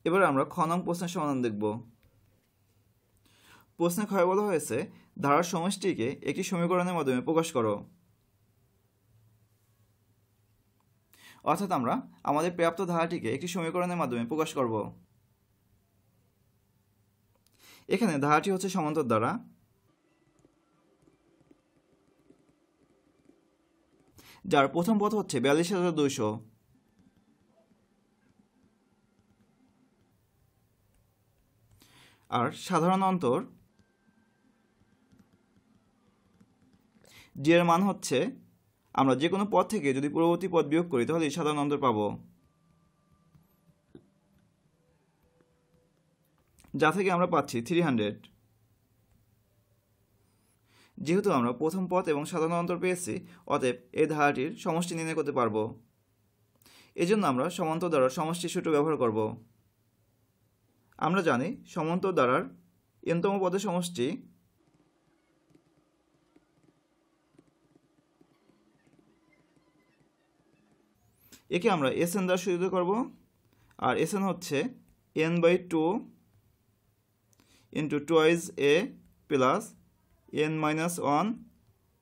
এবার আমরা খ নং প্রশ্নের সমাধান দেখব। প্রশ্নে ক্ষয় বলা হয়েছে ধারার সমষ্টিকে একটি সমীকরণের মাধ্যমে প্রকাশ করো। অর্থাৎ আমরা আমাদের প্রাপ্ত ধারাটিকে একটি সমীকরণের মাধ্যমে প্রকাশ করব। এখানে ধারাটি হচ্ছে সমান্তর ধারা, যার প্রথম পদ হচ্ছে 42,200, আর সাধারণ অন্তর জি এর মান হচ্ছে, আমরা যে কোনো পদ থেকে যদি পূর্ববর্তী পদ বিয়োগ করি তাহলে সাধারণ অন্তর পাব, যা থেকে আমরা পাচ্ছি 300। যেহেতু আমরা প্রথম পদ এবং সাধারণ অন্তর পেয়েছি, অতএব এই ধারাটির সমষ্টি নির্ণয় করতে পারব। এজন্য আমরা সমান্তর ধারার সমষ্টি সূত্র ব্যবহার করব। আমরা জানি সমান্তর ধারার n-তম পদের সমষ্টি একে আমরা Sn দ্বারা সূচিত করব, আর Sn হচ্ছে n/2 into twice a plus n-1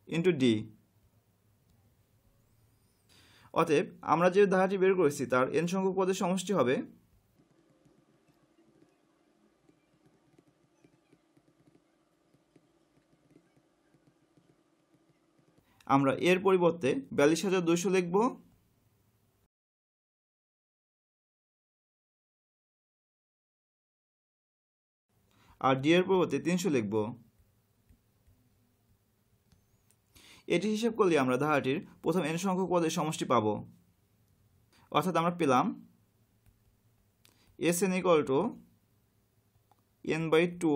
into d। অতএব আমরা যে ধারাটি বের করেছি তার n সংখ্যক পদের সমষ্টি হবে আমরা এর পরিবর্তে 42,200 লিখব, আর ডি এর পরিবর্তে 300 লিখব। এটি হিসাব করলে আমরা ধারাটির প্রথম n সংখ্যক পদের সমষ্টি পাব। অর্থাৎ আমরা পেলাম Sn = n/2।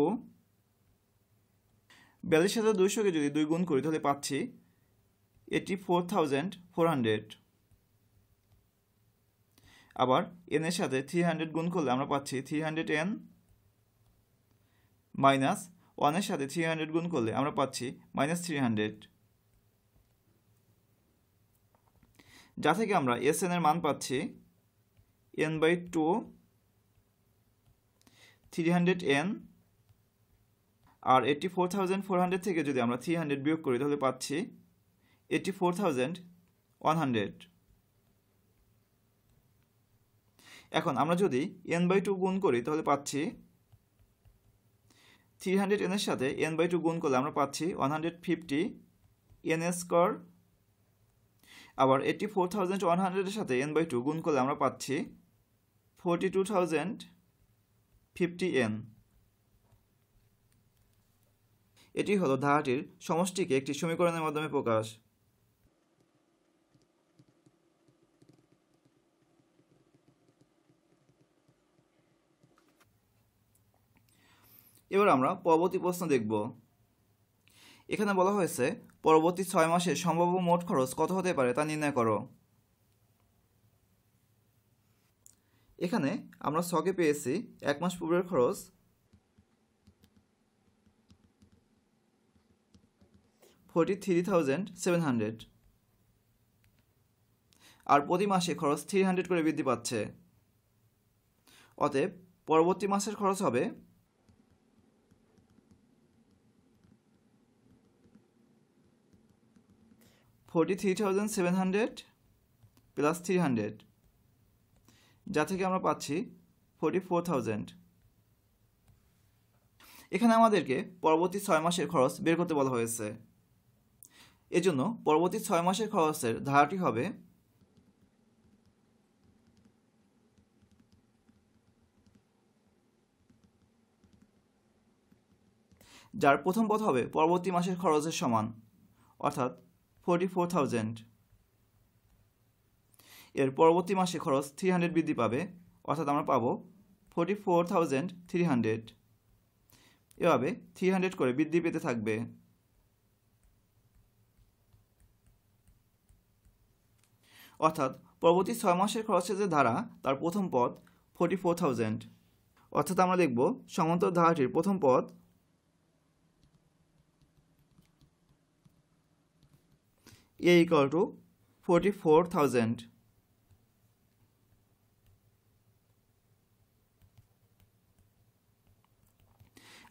42,200 কে যদি 2 গুণ করি তাহলে পাচ্ছি 84,400। আবার n এর সাথে 300 গুণ করলে আমরা পাচ্ছি 300n, মাইনাস 1 এর সাথে 300 গুণ করলে আমরা পাচ্ছি -300, যা থেকে আমরা Sn এর মান পাচ্ছি n/2 300n, আর 84,400 থেকে যদি আমরা 300 বিয়োগ করি তাহলে পাচ্ছি 84,100। এখন আমরা যদি n/2 গুণ করি তাহলে পাচ্ছি 300n এর সাথে n/2 গুণ করলে আমরা পাচ্ছি 150 n²। আবার 84,100 এর সাথে n/2 গুণ করলে আমরা পাচ্ছি 42,050n। এটি হলো ধারাটির সমষ্টিকে একটি সমীকরণের মাধ্যমে প্রকাশ। এবার আমরা পরবর্তী প্রশ্ন দেখব। এখানে বলা হয়েছে পরবর্তী 6 মাসে সম্ভাব্য মোট খরচ কত হতে পারে তা নির্ণয় করো। এখানে আমরা ছকে পেয়েছি 1 মাস পূর্বের খরচ 43,700 আর প্রতি মাসে খরচ 300 করে বৃদ্ধি পাচ্ছে। অতএব পরবর্তী মাসের খরচ হবে 43,700 প্লাস 300, যা থেকে আমরা পাচ্ছি 44,000। এখানে আমাদেরকে পরবর্তী 6 মাসের খরচ বের করতে বলা হয়েছে। এজন্য পরবর্তী 6 মাসের খরচের ধারাটি হবে যার প্রথম পদ হবে পরবর্তী মাসের খরচের সমান, অর্থাৎ 44,000। এর পরবর্তী মাসে খরচ 300 বৃদ্ধি পাবে, অর্থাৎ আমরা পাবো 44,300। এভাবে 300 করে বৃদ্ধি পেতে থাকবে। অর্থাৎ পরবর্তী 6 মাসের খরচের যে ধারা তার প্রথম পদ 44,000। অর্থাৎ আমরা দেখব সমান্তর ধারাটির প্রথম পদ a equal to 44,000।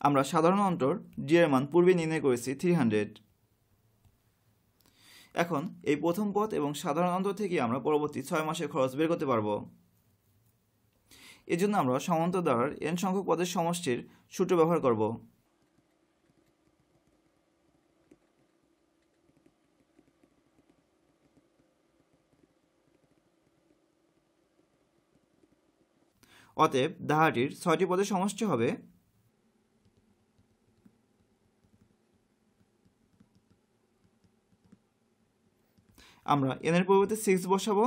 আমরা সাধারণ অন্তর d এর মান পূর্বে নির্ণয় করেছি 300। এখন এই প্রথম পদ এবং সাধারণ অন্তর থেকে আমরা পরবর্তী 6 মাসের খরচ বের করতে পারব। এজন্য আমরা সমান্তর ধারার n সংখ্যক পদের সমষ্টির সূত্র ব্যবহার করব। অতএব ধারাটির 6টি পদের সমষ্টি হবে আমরা n এর পরিবর্তে 6 বসাবো,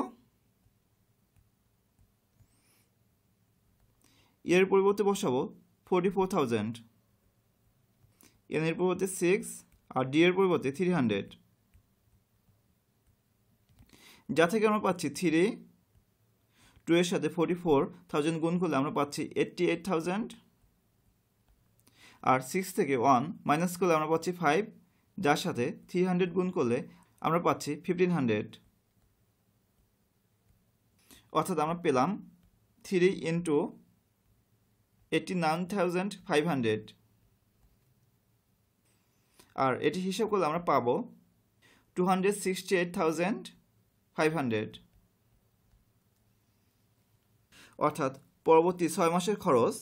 এর পরিবর্তে বসাবো 44,000, n এর পরিবর্তে 6 আর d এর পরিবর্তে 300, যা থেকে আমরা পাচ্ছি 3, 2 এর সাথে 44,000 গুণ করলে আমরা পাচ্ছি 88,000, আর 6 থেকে 1 মাইনাস করলে আমরা পাচ্ছি 5, যার সাথে 300 গুণ করলে আমরা পাচ্ছি 1500। অর্থাৎ আমরা পেলাম 3 ইন্টু 89,500, আর এটি হিসাব করলে আমরা পাবো 268,500। অর্থাৎ পরবর্তী 6 মাসের খরচ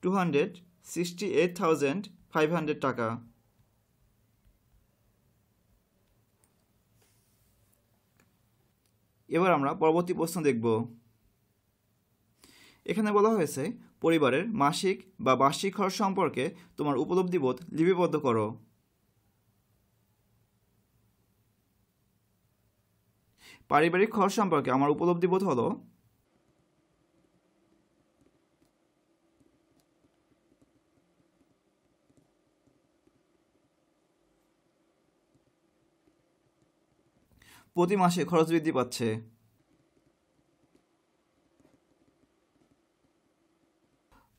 268,500 টাকা। এবার আমরা পরবর্তী প্রশ্ন দেখব। এখানে বলা হয়েছে পরিবারের মাসিক বা বার্ষিক খরচ সম্পর্কে তোমার উপলব্ধিবোধ লিপিবদ্ধ করো। পারিবারিক খরচ সম্পর্কে আমার উপলব্ধিবোধ হলো প্রতি মাসে খরচ বৃদ্ধি পাচ্ছে।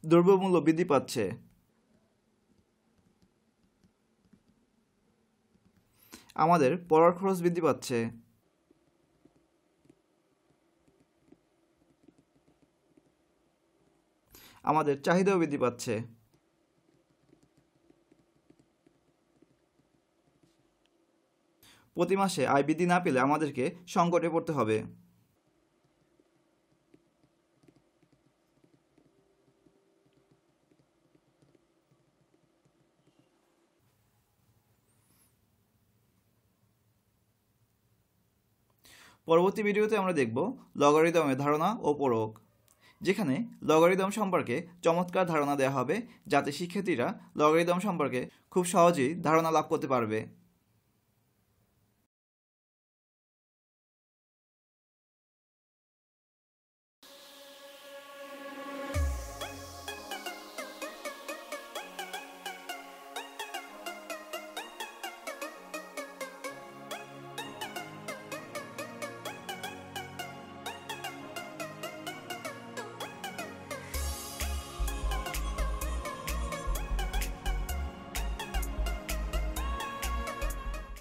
দ্রব্যমূল্য বৃদ্ধি পাচ্ছে। আমাদের পড়ার খরচ বৃদ্ধি পাচ্ছে। আমাদের চাহিদাও বৃদ্ধি পাচ্ছে। প্রতি মাসে আয় বৃদ্ধি না পেলে আমাদেরকে সংকটে পড়তে হবে। পরবর্তী ভিডিওতে আমরা দেখব লগারিদমের ধারণা ও প্রয়োগ, যেখানে লগারিদম সম্পর্কে চমৎকার ধারণা দেওয়া হবে, যাতে শিক্ষার্থীরা লগারিদম সম্পর্কে খুব সহজেই ধারণা লাভ করতে পারবে।